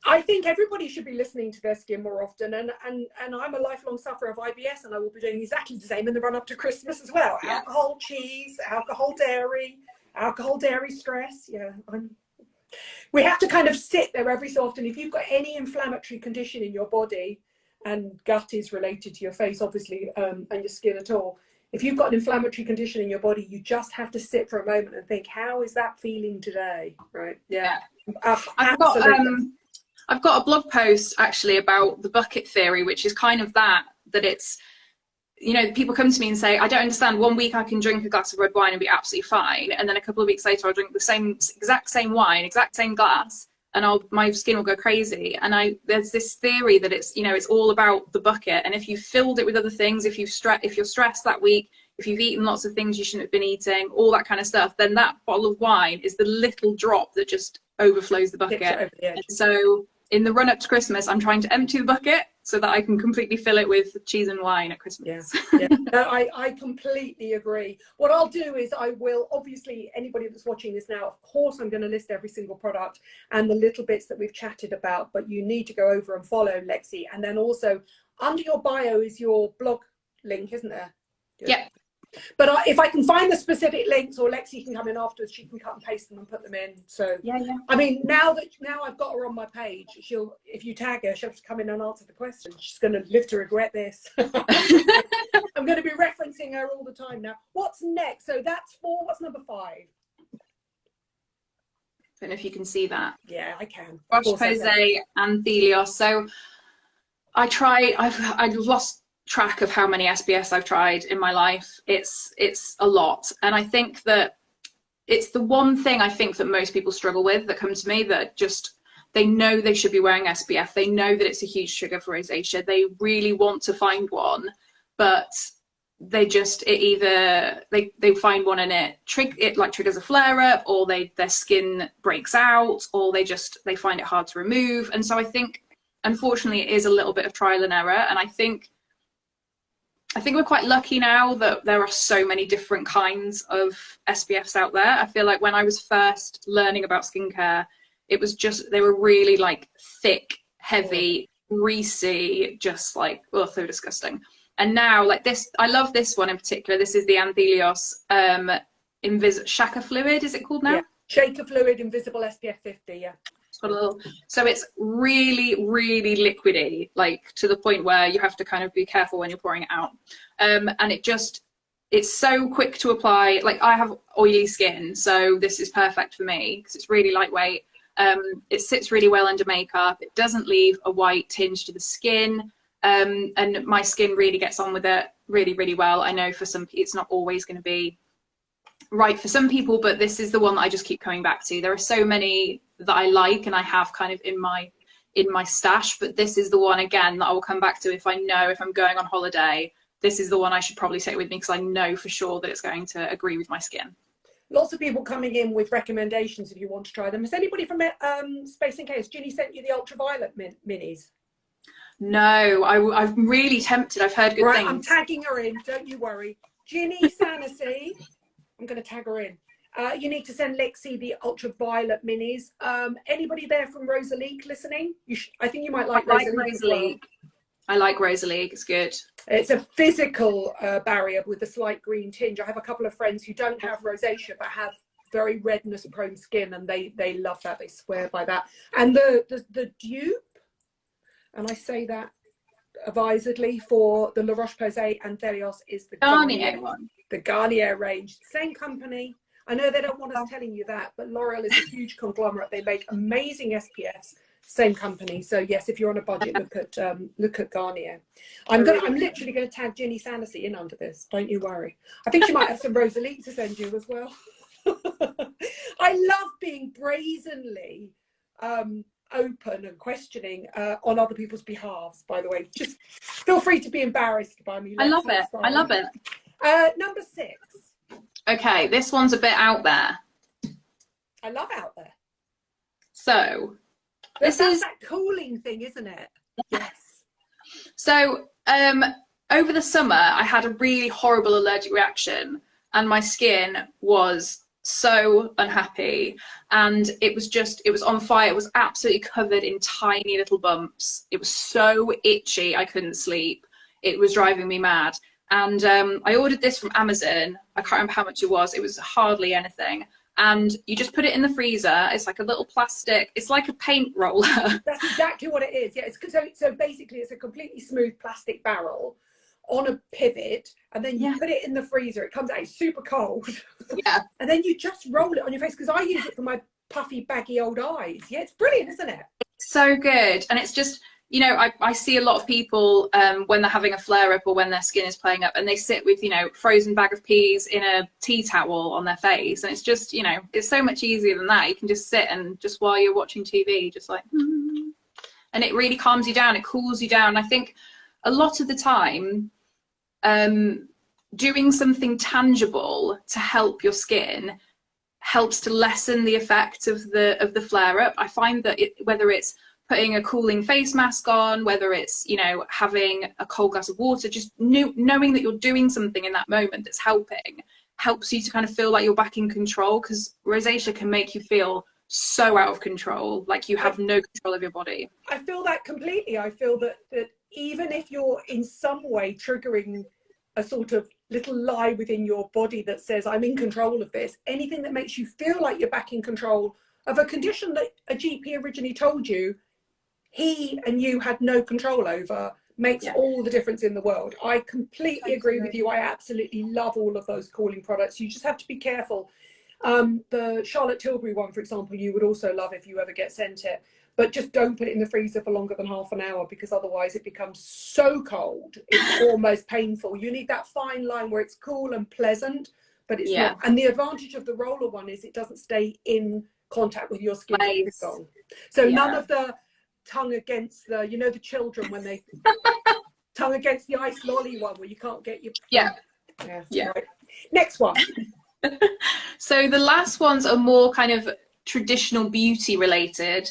[SPEAKER 1] I think everybody should be listening to their skin more often. And I'm a lifelong sufferer of IBS, and I will be doing exactly the same in the run up to Christmas as well. Yeah. Alcohol, cheese, alcohol, dairy stress. Yeah, we have to kind of sit there every so often. If you've got any inflammatory condition in your body, and gut is related to your face, obviously, and your skin at all. If you've got an inflammatory condition in your body, you just have to sit for a moment and think, how is that feeling today? Right? Yeah.
[SPEAKER 2] I've got a blog post actually about the bucket theory, which is kind of that it's, you know, people come to me and say, I don't understand. 1 week I can drink a glass of red wine and be absolutely fine. And then a couple of weeks later, I'll drink the exact same wine, exact same glass, and my skin will go crazy. And there's this theory that it's, you know, it's all about the bucket. And if you filled it with other things, if you're stressed that week, if you've eaten lots of things you shouldn't have been eating, all that kind of stuff, then that bottle of wine is the little drop that just overflows the bucket. Over the edge. And so in the run up to Christmas, I'm trying to empty the bucket so that I can completely fill it with cheese and wine at Christmas.
[SPEAKER 1] Yeah. No, I completely agree. What I'll do is I will, obviously, anybody that's watching this now, of course, I'm going to list every single product and the little bits that we've chatted about, but you need to go over and follow Lexie. And then also under your bio is your blog link, isn't there?
[SPEAKER 2] Yeah.
[SPEAKER 1] But if I can find the specific links, or Lexie can come in afterwards, she can cut and paste them and put them in. So yeah. I mean, now I've got her on my page, if you tag her, she'll have to come in and answer the question. She's going to live to regret this. I'm going to be referencing her all the time now. What's next? So that's 4. What's number 5?
[SPEAKER 2] I don't know if you can see that.
[SPEAKER 1] Yeah, I can.
[SPEAKER 2] Roche, Posay, and Thelios. So I've lost track of how many SPFs I've tried in my life. It's a lot, and I think that it's the one thing I think that most people struggle with that come to me, that just they know they should be wearing SPF, they know that it's a huge trigger for rosacea, they really want to find one, but they just either they find one and it triggers a flare up, or their skin breaks out, or they find it hard to remove. And so I think unfortunately it is a little bit of trial and error, and I think we're quite lucky now that there are so many different kinds of SPFs out there. I feel like when I was first learning about skincare, it was just, they were really like thick, heavy, greasy, just like, oh, so disgusting. And now like this, I love this one in particular. This is the Anthelios Shaka Fluid, is it called now?
[SPEAKER 1] Yeah. Shaka Fluid Invisible SPF 50, yeah.
[SPEAKER 2] So it's really, really liquidy, like to the point where you have to kind of be careful when you're pouring it out. And it's so quick to apply. Like I have oily skin, so this is perfect for me because it's really lightweight. It sits really well under makeup. It doesn't leave a white tinge to the skin. And my skin really gets on with it really, really well. I know for some, it's not always going to be right for some people, but this is the one that I just keep coming back to. There are so many that I like and I have kind of in my stash, but this is the one again that I will come back to if I'm going on holiday. This is the one I should probably take with me because I know for sure that it's going to agree with my skin.
[SPEAKER 1] Lots of people coming in with recommendations if you want to try them. Has anybody from Space and Case, Ginny sent you the ultraviolet minis?
[SPEAKER 2] No, I'm really tempted. I've heard good things.
[SPEAKER 1] I'm tagging her in, don't you worry. Ginny Sanessy I'm going to tag her in. You need to send Lexie the ultraviolet minis. Anybody there from Rosalique listening? I think you might like Rosalique as well.
[SPEAKER 2] I like Rosalique, it's good.
[SPEAKER 1] It's a physical barrier with a slight green tinge. I have a couple of friends who don't have rosacea but have very redness prone skin, and they love that. They swear by that. And the dupe, and I say that advisedly, for the La Roche-Posay and Thelios is the
[SPEAKER 2] Garnier one.
[SPEAKER 1] The Garnier range. Same company. I know they don't want us telling you that, but L'Oreal is a huge conglomerate. They make amazing SPFs. Same company. So yes, if you're on a budget, look at Garnier. I'm literally going to tag Ginny Sanderson in under this. Don't you worry. I think she might have some Rosalique to send you as well. I love being brazenly open and questioning on other people's behalves. By the way, just feel free to be embarrassed by me.
[SPEAKER 2] I love it. I love it.
[SPEAKER 1] Number 6.
[SPEAKER 2] Okay, this one's a bit out there.
[SPEAKER 1] I love out there.
[SPEAKER 2] So
[SPEAKER 1] that's that cooling thing, isn't it? Yes.
[SPEAKER 2] So over the summer, I had a really horrible allergic reaction, and my skin was so unhappy, and it was on fire. It was absolutely covered in tiny little bumps. It was so itchy, I couldn't sleep. It was driving me mad. And I ordered this from Amazon. I can't remember how much it was. It was hardly anything. And you just put it in the freezer. It's like a little plastic, it's like a paint roller. That's
[SPEAKER 1] exactly what it is. Yeah, so basically it's a completely smooth plastic barrel on a pivot, and then you put it in the freezer. It comes out, it's super cold.
[SPEAKER 2] Yeah.
[SPEAKER 1] And then you just roll it on your face, because I use it for my puffy, baggy old eyes. Yeah, it's brilliant, isn't it?
[SPEAKER 2] It's so good. And it's just, you know, I see a lot of people when they're having a flare-up or when their skin is playing up, and they sit with, you know, frozen bag of peas in a tea towel on their face, and it's just, you know, it's so much easier than that. You can just sit and just while you're watching TV, just like, and it really calms you down, it cools you down. I think a lot of the time, doing something tangible to help your skin helps to lessen the effect of the flare-up. I find that whether it's putting a cooling face mask on, whether it's, you know, having a cold glass of water, just knowing that you're doing something in that moment that's helps you to kind of feel like you're back in control, because rosacea can make you feel so out of control, like you have no control of your body.
[SPEAKER 1] I feel that completely. I feel that even if you're in some way triggering a sort of little lie within your body that says, I'm in control of this, anything that makes you feel like you're back in control of a condition that a GP originally told you he and you had no control over, makes all the difference in the world. I completely agree with you. I absolutely love all of those cooling products. You just have to be careful. The Charlotte Tilbury one, for example, you would also love if you ever get sent it, but just don't put it in the freezer for longer than half an hour, because otherwise it becomes so cold it's almost painful. You need that fine line where it's cool and pleasant, but it's not. And the advantage of the roller one is it doesn't stay in contact with your skin. So none of the tongue against the, you know, the children when they tongue against the ice lolly one where you can't get your right. Next one.
[SPEAKER 2] So the last ones are more kind of traditional beauty related.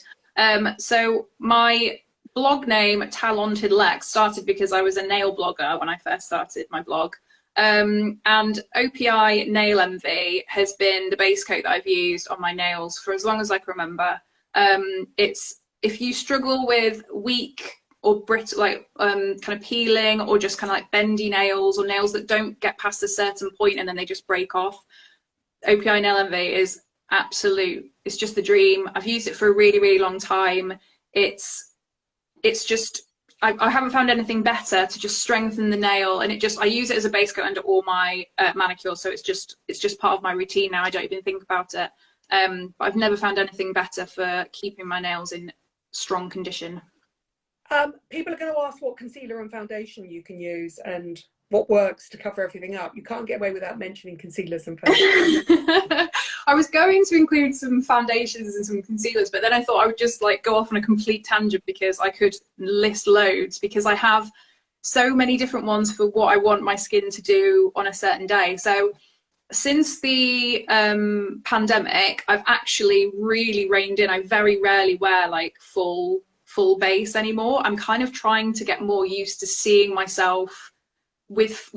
[SPEAKER 2] So my blog name, Talented Lex, started because I was a nail blogger when I first started my blog. And Opi Nail Envy has been the base coat that I've used on my nails for as long as I can remember. It's, if you struggle with weak or brittle, like kind of peeling or just kind of like bendy nails, or nails that don't get past a certain point and then they just break off, Opi Nail Envy is absolute. It's just the dream. I've used it for a really, really long time. It's just, I haven't found anything better to just strengthen the nail, and I use it as a base coat under all my manicures, so it's just part of my routine now. I don't even think about it. But I've never found anything better for keeping my nails in strong condition.
[SPEAKER 1] People are going to ask what concealer and foundation you can use and what works to cover everything up. You can't get away without mentioning concealers and foundations.
[SPEAKER 2] I was going to include some foundations and some concealers, but then I thought I would just like go off on a complete tangent, because I could list loads, because I have so many different ones for what I want my skin to do on a certain day. So since the pandemic, I've actually really reined in. I very rarely wear like full base anymore. I'm kind of trying to get more used to seeing myself with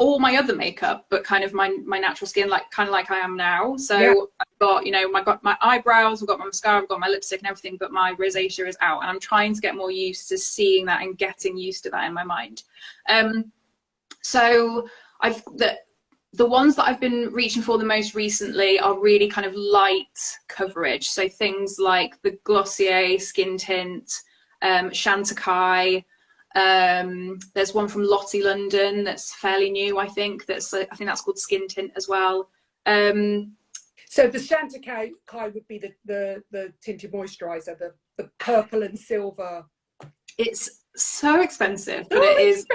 [SPEAKER 2] all my other makeup, but kind of my natural skin, like kind of like I am now. So
[SPEAKER 1] Yeah.
[SPEAKER 2] I've got, you know, got my eyebrows, I've got my mascara, I've got my lipstick and everything, but my rosacea is out, and I'm trying to get more used to seeing that and getting used to that in my mind. So the ones that I've been reaching for the most recently are really kind of light coverage. So things like the Glossier Skin Tint, Chanticaid. There's one from Lottie London that's fairly new, I think. I think that's called Skin Tint as well.
[SPEAKER 1] So the Chanticaid would be the tinted moisturizer, the purple and silver.
[SPEAKER 2] It's so expensive, but it is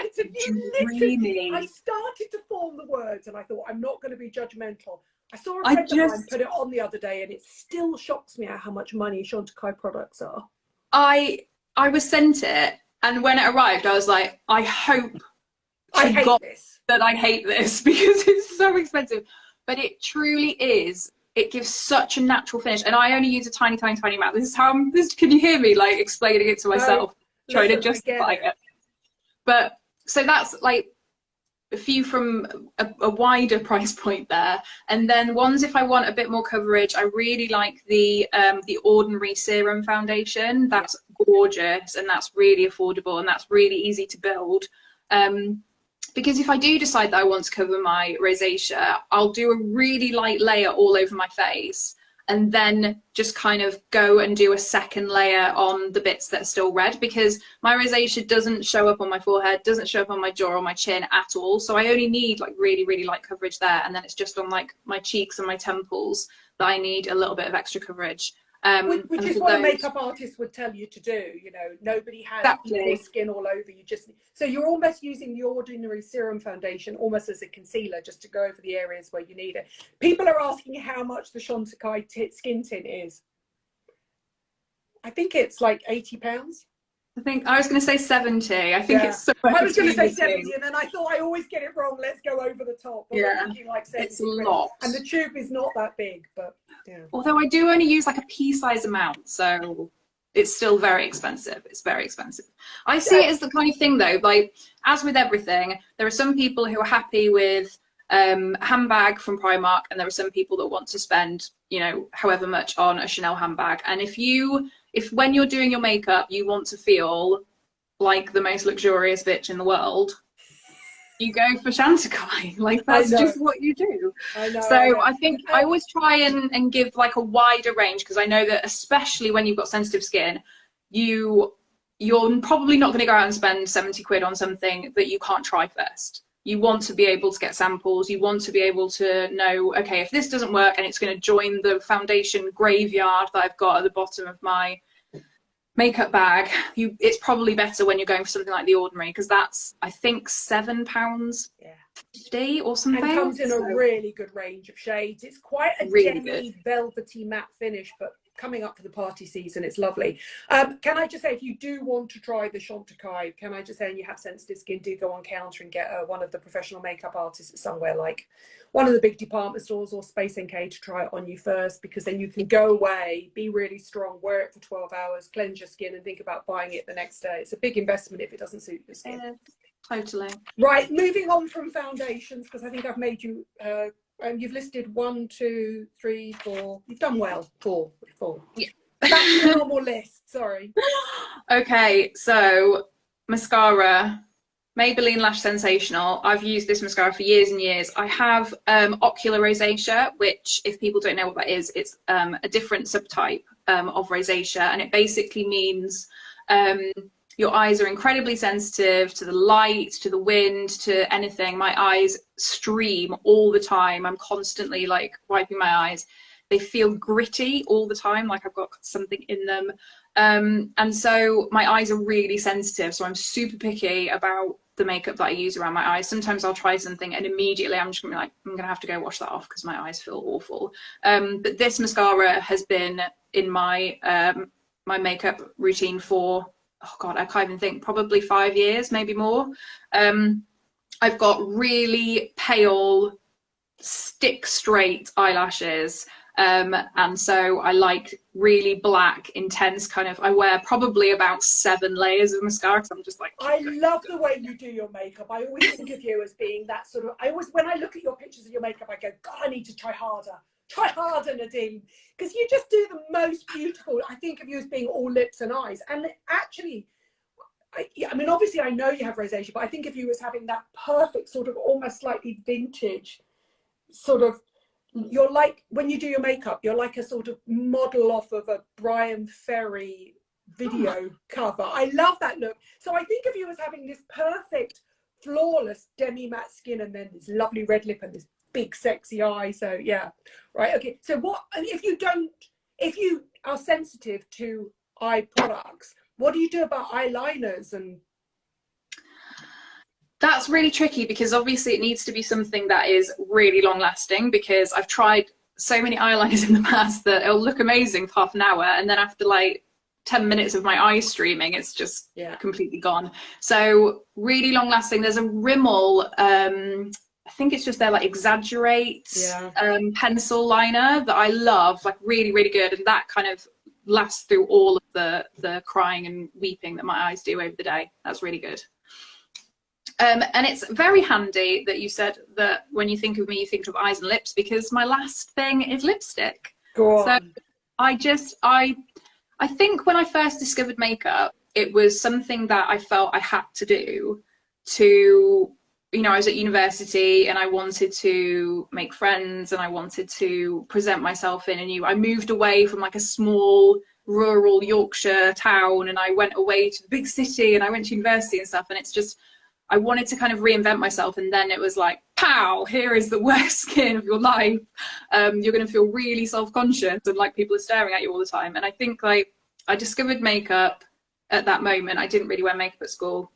[SPEAKER 2] dreamy.
[SPEAKER 1] I started to form the words and I thought, I'm not going to be judgmental. I saw a friend of mine put it on the other day, and it still shocks me at how much money Chanticaid products are.
[SPEAKER 2] I was sent it, and when it arrived, I was like, I hope
[SPEAKER 1] I hate this.
[SPEAKER 2] That I hate this, because it's so expensive. But it truly is. It gives such a natural finish, and I only use a tiny amount. This is how can you hear me like explaining it to myself, trying to justify it. But so that's like a few from a wider price point there, and then ones if I want a bit more coverage, I really like the Ordinary Serum foundation. That's gorgeous, and that's really affordable, and that's really easy to build. Because if I do decide that I want to cover my rosacea, I'll do a really light layer all over my face, and then just kind of go and do a second layer on the bits that are still red, because my rosacea doesn't show up on my forehead, doesn't show up on my jaw or my chin at all. So I only need like really light coverage there, and then it's just on like my cheeks and my temples that I need a little bit of extra coverage.
[SPEAKER 1] Which is what a makeup artist would tell you to do. You know, nobody has your skin all over. So you're almost using the Ordinary Serum foundation almost as a concealer, just to go over the areas where you need it. People are asking how much the Chanticaid skin tint is. I think it's like £80.
[SPEAKER 2] I was going to say 70. I think it's somewhere.
[SPEAKER 1] I was going to say 70, and then I thought I always get it wrong. Let's go over the top. But
[SPEAKER 2] yeah,
[SPEAKER 1] like 70,
[SPEAKER 2] it's a lot.
[SPEAKER 1] And the tube is not that big, but yeah.
[SPEAKER 2] Although I do only use like a pea-size amount, so it's still very expensive. It's very expensive. I see it as the kind of thing though, like as with everything, there are some people who are happy with a handbag from Primark, and there are some people that want to spend, you know, however much on a Chanel handbag. And if when you're doing your makeup, you want to feel like the most luxurious bitch in the world, you go for Chanticaid. Like that's just what you do. I think I always try and give like a wider range, because I know that especially when you've got sensitive skin, you're probably not going to go out and spend 70 quid on something that you can't try first. You want to be able to get samples. You want to be able to know, okay, if this doesn't work and it's going to join the foundation graveyard that I've got at the bottom of my makeup bag, it's probably better when you're going for something like the Ordinary, because that's, I think, £7.50 or something.
[SPEAKER 1] And comes in a really good range of shades. It's quite a really velvety matte finish, but coming up for the party season, it's lovely. Can I just say, if you do want to try the Chanticaid, can I just say, and you have sensitive skin, do go on counter and get one of the professional makeup artists somewhere like one of the big department stores or Space NK to try it on you first, because then you can go away, be really strong, wear it for 12 hours, cleanse your skin, and think about buying it the next day. It's a big investment if it doesn't suit your skin.
[SPEAKER 2] Totally.
[SPEAKER 1] Right, moving on from foundations, because I think I've made you you've listed 1, 2, 3, 4. You've done well. Four. Yeah. Back to the normal list. Sorry.
[SPEAKER 2] Okay, so mascara, Maybelline Lash Sensational. I've used this mascara for years and years. I have ocular rosacea, which, if people don't know what that is, it's a different subtype of rosacea, and it basically means your eyes are incredibly sensitive to the light, to the wind, to anything. My eyes stream all the time. I'm constantly like wiping my eyes. They feel gritty all the time, like I've got something in them. And so my eyes are really sensitive. So I'm super picky about the makeup that I use around my eyes. Sometimes I'll try something and immediately I'm just gonna be like, I'm gonna have to go wash that off because my eyes feel awful. But this mascara has been in my my makeup routine for, oh God, I can't even think, probably 5 years, maybe more. I've got really pale, stick straight eyelashes. And so I like really black, intense kind of, I wear probably about 7 layers of mascara because I'm just like,
[SPEAKER 1] I love the way you do your makeup. I always think of you as being that sort of, when I look at your pictures of your makeup, I go, God, I need to try harder. Try harder, Nadine, because you just do the most beautiful. I think of you as being all lips and eyes. And actually, I mean, obviously I know you have rosacea, but I think of you as having that perfect sort of almost slightly vintage sort of, you're like, when you do your makeup, you're like a sort of model off of a Brian Ferry video cover. I love that look. So I think of you as having this perfect, flawless demi-matte skin and then this lovely red lip and this big sexy eye. So yeah, right, okay. So what, if you are sensitive to eye products, what do you do about eyeliners? And
[SPEAKER 2] that's really tricky because obviously it needs to be something that is really long lasting, because I've tried so many eyeliners in the past that it'll look amazing for half an hour and then after like 10 minutes of my eyes streaming, it's just completely gone. So really long lasting. There's a Rimmel, I think it's just their like Exaggerate pencil liner that I love, like really, really good. And that kind of lasts through all of the crying and weeping that my eyes do over the day. That's really good. And it's very handy that you said that when you think of me, you think of eyes and lips, because my last thing is lipstick.
[SPEAKER 1] Go on.
[SPEAKER 2] So I think when I first discovered makeup, it was something that I felt I had to do to, you know, I was at university and I wanted to make friends and I wanted to present myself in a new, I moved away from like a small rural Yorkshire town and I went away to the big city and I went to university and stuff, and it's just, I wanted to kind of reinvent myself, and then it was like, pow, here is the worst skin of your life. You're going to feel really self-conscious and like people are staring at you all the time. And I think like I discovered makeup at that moment. I didn't really wear makeup at school.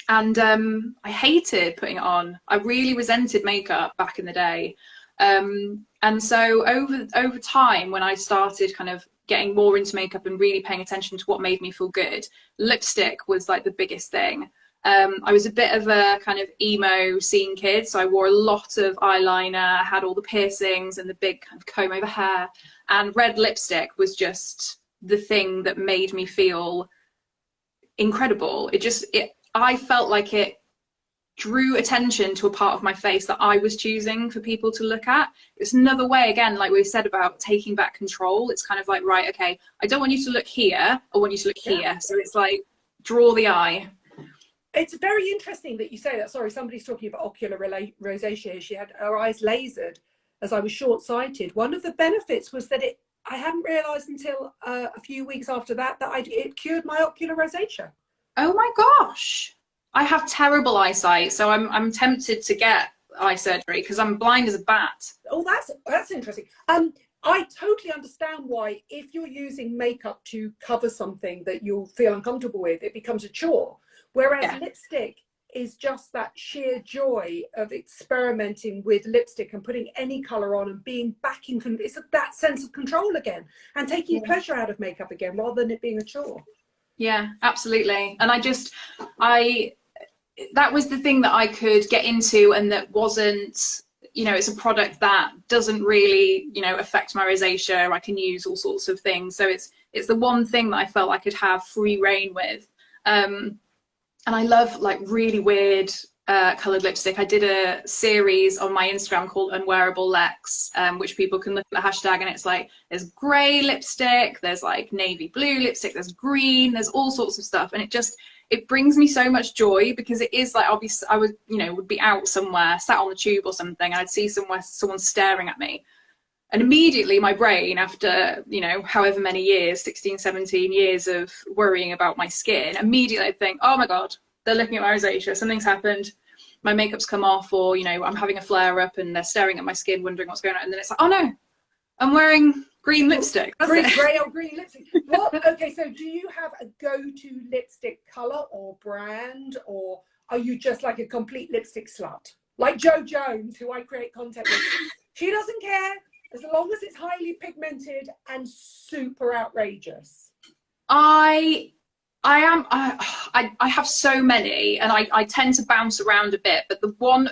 [SPEAKER 2] And I hated putting it on. I really resented makeup back in the day. And so over time, when I started kind of getting more into makeup and really paying attention to what made me feel good, lipstick was like the biggest thing. I was a bit of a kind of emo scene kid, so I wore a lot of eyeliner, had all the piercings and the big kind of comb over hair, and red lipstick was just the thing that made me feel incredible. I felt like it drew attention to a part of my face that I was choosing for people to look at. It's another way, again, like we said about taking back control. It's kind of like, right, okay, I don't want you to look here, I want you to look here. So it's like, draw the eye.
[SPEAKER 1] It's very interesting that you say that. Sorry, somebody's talking about ocular rosacea. She had her eyes lasered as I was short-sighted. One of the benefits was that I hadn't realised until a few weeks after that it cured my ocular rosacea. Oh
[SPEAKER 2] my gosh. I have terrible eyesight, so I'm tempted to get eye surgery because I'm blind as a bat.
[SPEAKER 1] Oh, that's interesting. I totally understand why, if you're using makeup to cover something that you'll feel uncomfortable with, it becomes a chore. Whereas lipstick is just that sheer joy of experimenting with lipstick and putting any colour on and being back in, it's that sense of control again and taking pleasure out of makeup again rather than it being a chore. Yeah,
[SPEAKER 2] absolutely. And that was the thing that I could get into, and that wasn't, you know, it's a product that doesn't really, you know, affect my rosacea. I can use all sorts of things. So it's the one thing that I felt I could have free reign with. And I love like really weird coloured lipstick. I did a series on my Instagram called Unwearable Lex, which people can look at the hashtag, and it's like, there's grey lipstick, there's like navy blue lipstick, there's green, there's all sorts of stuff. And it brings me so much joy, because it is like, I would be out somewhere, sat on the tube or something, and I'd see someone staring at me. And immediately my brain, after, you know, however many years, 16, 17 years of worrying about my skin, immediately I think, oh my God, they're looking at my rosacea, something's happened, my makeup's come off, or, you know, I'm having a flare up and they're staring at my skin wondering what's going on. And then it's like, oh no, I'm wearing green lipstick.
[SPEAKER 1] Grey or green lipstick. Well, okay, so do you have a go-to lipstick colour or brand, or are you just like a complete lipstick slut? Like Jo Jones, who I create content with. She doesn't care as long as it's highly pigmented and super outrageous.
[SPEAKER 2] I have so many, and I tend to bounce around a bit, but the one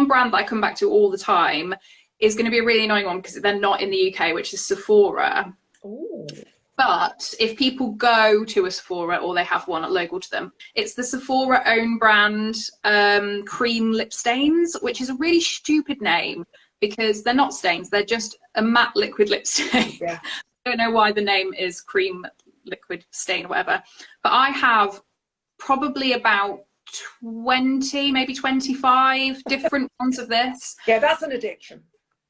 [SPEAKER 2] brand that I come back to all the time is going to be a really annoying one because they're not in the UK, which is Sephora.
[SPEAKER 1] Ooh.
[SPEAKER 2] But if people go to a Sephora or they have one local to them, it's the Sephora own brand cream lip stains, which is a really stupid name because they're not stains. They're just a matte liquid lip stain.
[SPEAKER 1] Yeah.
[SPEAKER 2] I don't know why the name is cream liquid stain or whatever. But I have probably about 20, maybe 25 different ones of this.
[SPEAKER 1] Yeah, that's an addiction.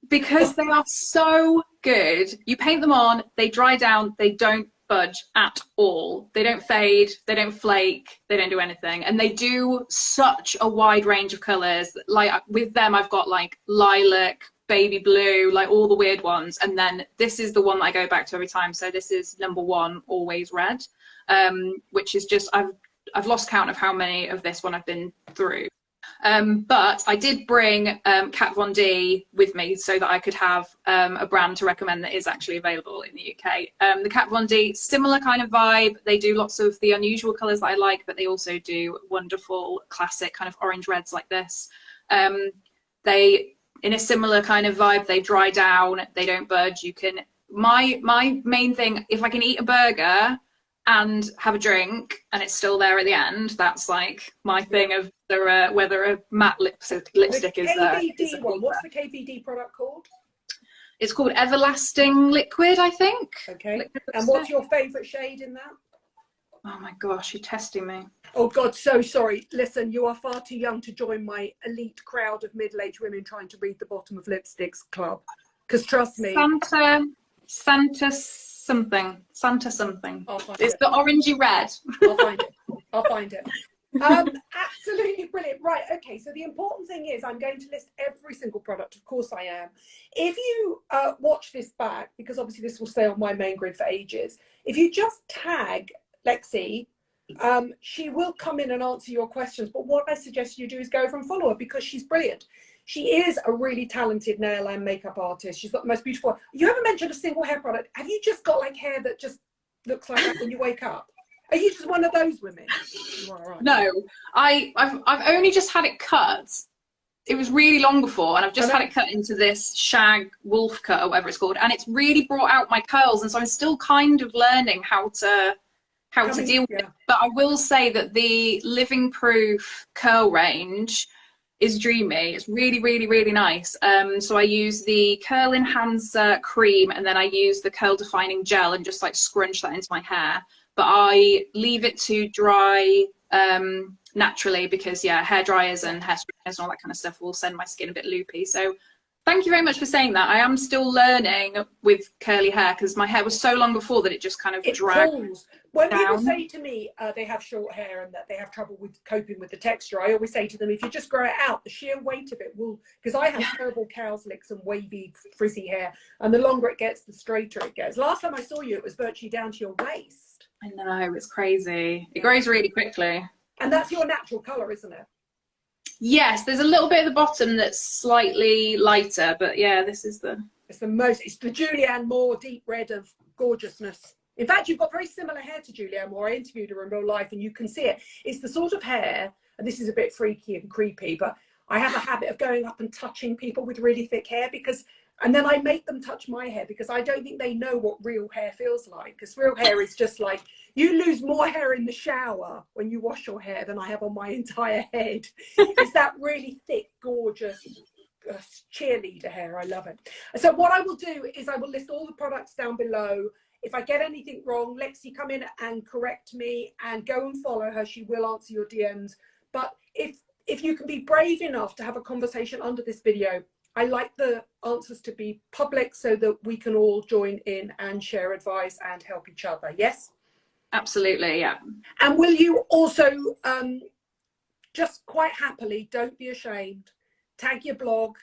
[SPEAKER 2] Because they are so good. You paint them on, they dry down, they don't budge at all. They don't fade, they don't flake, they don't do anything. And they do such a wide range of colours. Like with them, I've got like lilac, baby blue, like all the weird ones. And then this is the one that I go back to every time. So this is No1 Always Red, which is just, I've lost count of how many of this one I've been through. But I did bring Kat Von D with me so that I could have a brand to recommend that is actually available in the UK. The Kat Von D, similar kind of vibe. They do lots of the unusual colours that I like, but they also do wonderful classic kind of orange reds like this. They, in a similar kind of vibe, they dry down, they don't budge. You can, my main thing, if I can eat a burger and have a drink and it's still there at the end, that's like my thing of whether a matte lipstick is there.
[SPEAKER 1] The KVD one, what's the KVD product called?
[SPEAKER 2] It's called Everlasting Liquid, I think.
[SPEAKER 1] Okay. And what's your favourite shade in that?
[SPEAKER 2] Oh my gosh, you're testing me.
[SPEAKER 1] Oh God, so sorry. Listen, you are far too young to join my elite crowd of middle-aged women trying to read the bottom of lipsticks club. Because trust me.
[SPEAKER 2] Santa something. It's
[SPEAKER 1] it.
[SPEAKER 2] the orangey red.
[SPEAKER 1] I'll find it. Absolutely brilliant. Right, okay, so the important thing is I'm going to list every single product. Of course I am. If you watch this back, because obviously this will stay on my main grid for ages, if you just tag Lexie, she will come in and answer your questions. But what I suggest you do is go over and follow her because she's brilliant. She is a really talented nail and makeup artist. She's got the most beautiful. You haven't mentioned a single hair product. Have you just got like hair that just looks like that when you wake up? Are you just one of those women? You are, right?
[SPEAKER 2] No, I've only just had it cut. It was really long before, and I've just had it cut into this shag wolf cut or whatever it's called, and it's really brought out my curls. And so I'm still kind of learning how to deal with it. But I will say that the Living Proof curl range is dreamy. It's really, really, really nice. So I use the curl enhancer cream, and then I use the curl defining gel and just like scrunch that into my hair. But I leave it to dry naturally because hair dryers and hair straighteners and all that kind of stuff will send my skin a bit loopy. So thank you very much for saying that. I am still learning with curly hair because my hair was so long before that it just kind of dragged
[SPEAKER 1] pulls. When
[SPEAKER 2] down.
[SPEAKER 1] people say to me they have short hair and that they have trouble with coping with the texture, I always say to them, if you just grow it out, the sheer weight of it will, because I have terrible cowslicks and wavy frizzy hair, and the longer it gets, the straighter it gets. Last time I saw you, it was virtually down to your waist.
[SPEAKER 2] I know, it's crazy. It grows really quickly.
[SPEAKER 1] And that's your natural colour, isn't it?
[SPEAKER 2] Yes, there's a little bit at the bottom that's slightly lighter, but yeah, this is the...
[SPEAKER 1] It's the Julianne Moore deep red of gorgeousness. In fact, you've got very similar hair to Julianne Moore. I interviewed her in real life and you can see it. It's the sort of hair, and this is a bit freaky and creepy, but I have a habit of going up and touching people with really thick hair and then I make them touch my hair because I don't think they know what real hair feels like. Because real hair is just like, you lose more hair in the shower when you wash your hair than I have on my entire head. It's that really thick, gorgeous cheerleader hair. I love it. So what I will do is I will list all the products down below. If I get anything wrong, Lexie, come in and correct me and go and follow her. She will answer your DMs. But if you can be brave enough to have a conversation under this video, I like the answers to be public so that we can all join in and share advice and help each other. Yes?
[SPEAKER 2] Absolutely, yeah.
[SPEAKER 1] And will you also just quite happily, don't be ashamed, tag your blog,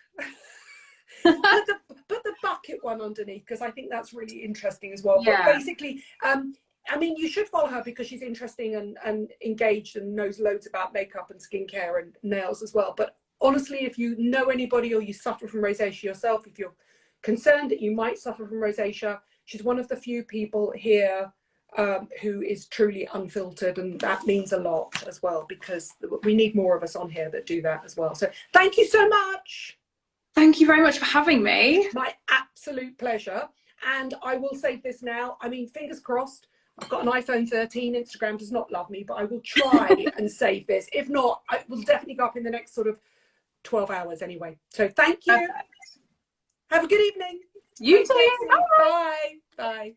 [SPEAKER 1] put the bucket one underneath because I think that's really interesting as well.
[SPEAKER 2] Yeah.
[SPEAKER 1] But basically, I mean, you should follow her because she's interesting and engaged and knows loads about makeup and skincare and nails as well. But honestly, if you know anybody or you suffer from rosacea yourself, if you're concerned that you might suffer from rosacea, she's one of the few people here who is truly unfiltered, and that means a lot as well because we need more of us on here that do that as well. So thank you so much.
[SPEAKER 2] Thank you very much for having me.
[SPEAKER 1] My absolute pleasure. And I will save this now. I mean, fingers crossed. I've got an iPhone 13. Instagram does not love me, but I will try and save this. If not, it will definitely go up in the next sort of 12 hours anyway. So thank you.
[SPEAKER 2] Perfect.
[SPEAKER 1] Have a good evening.
[SPEAKER 2] You
[SPEAKER 1] Thanks,
[SPEAKER 2] too.
[SPEAKER 1] Lexie. Bye. Bye.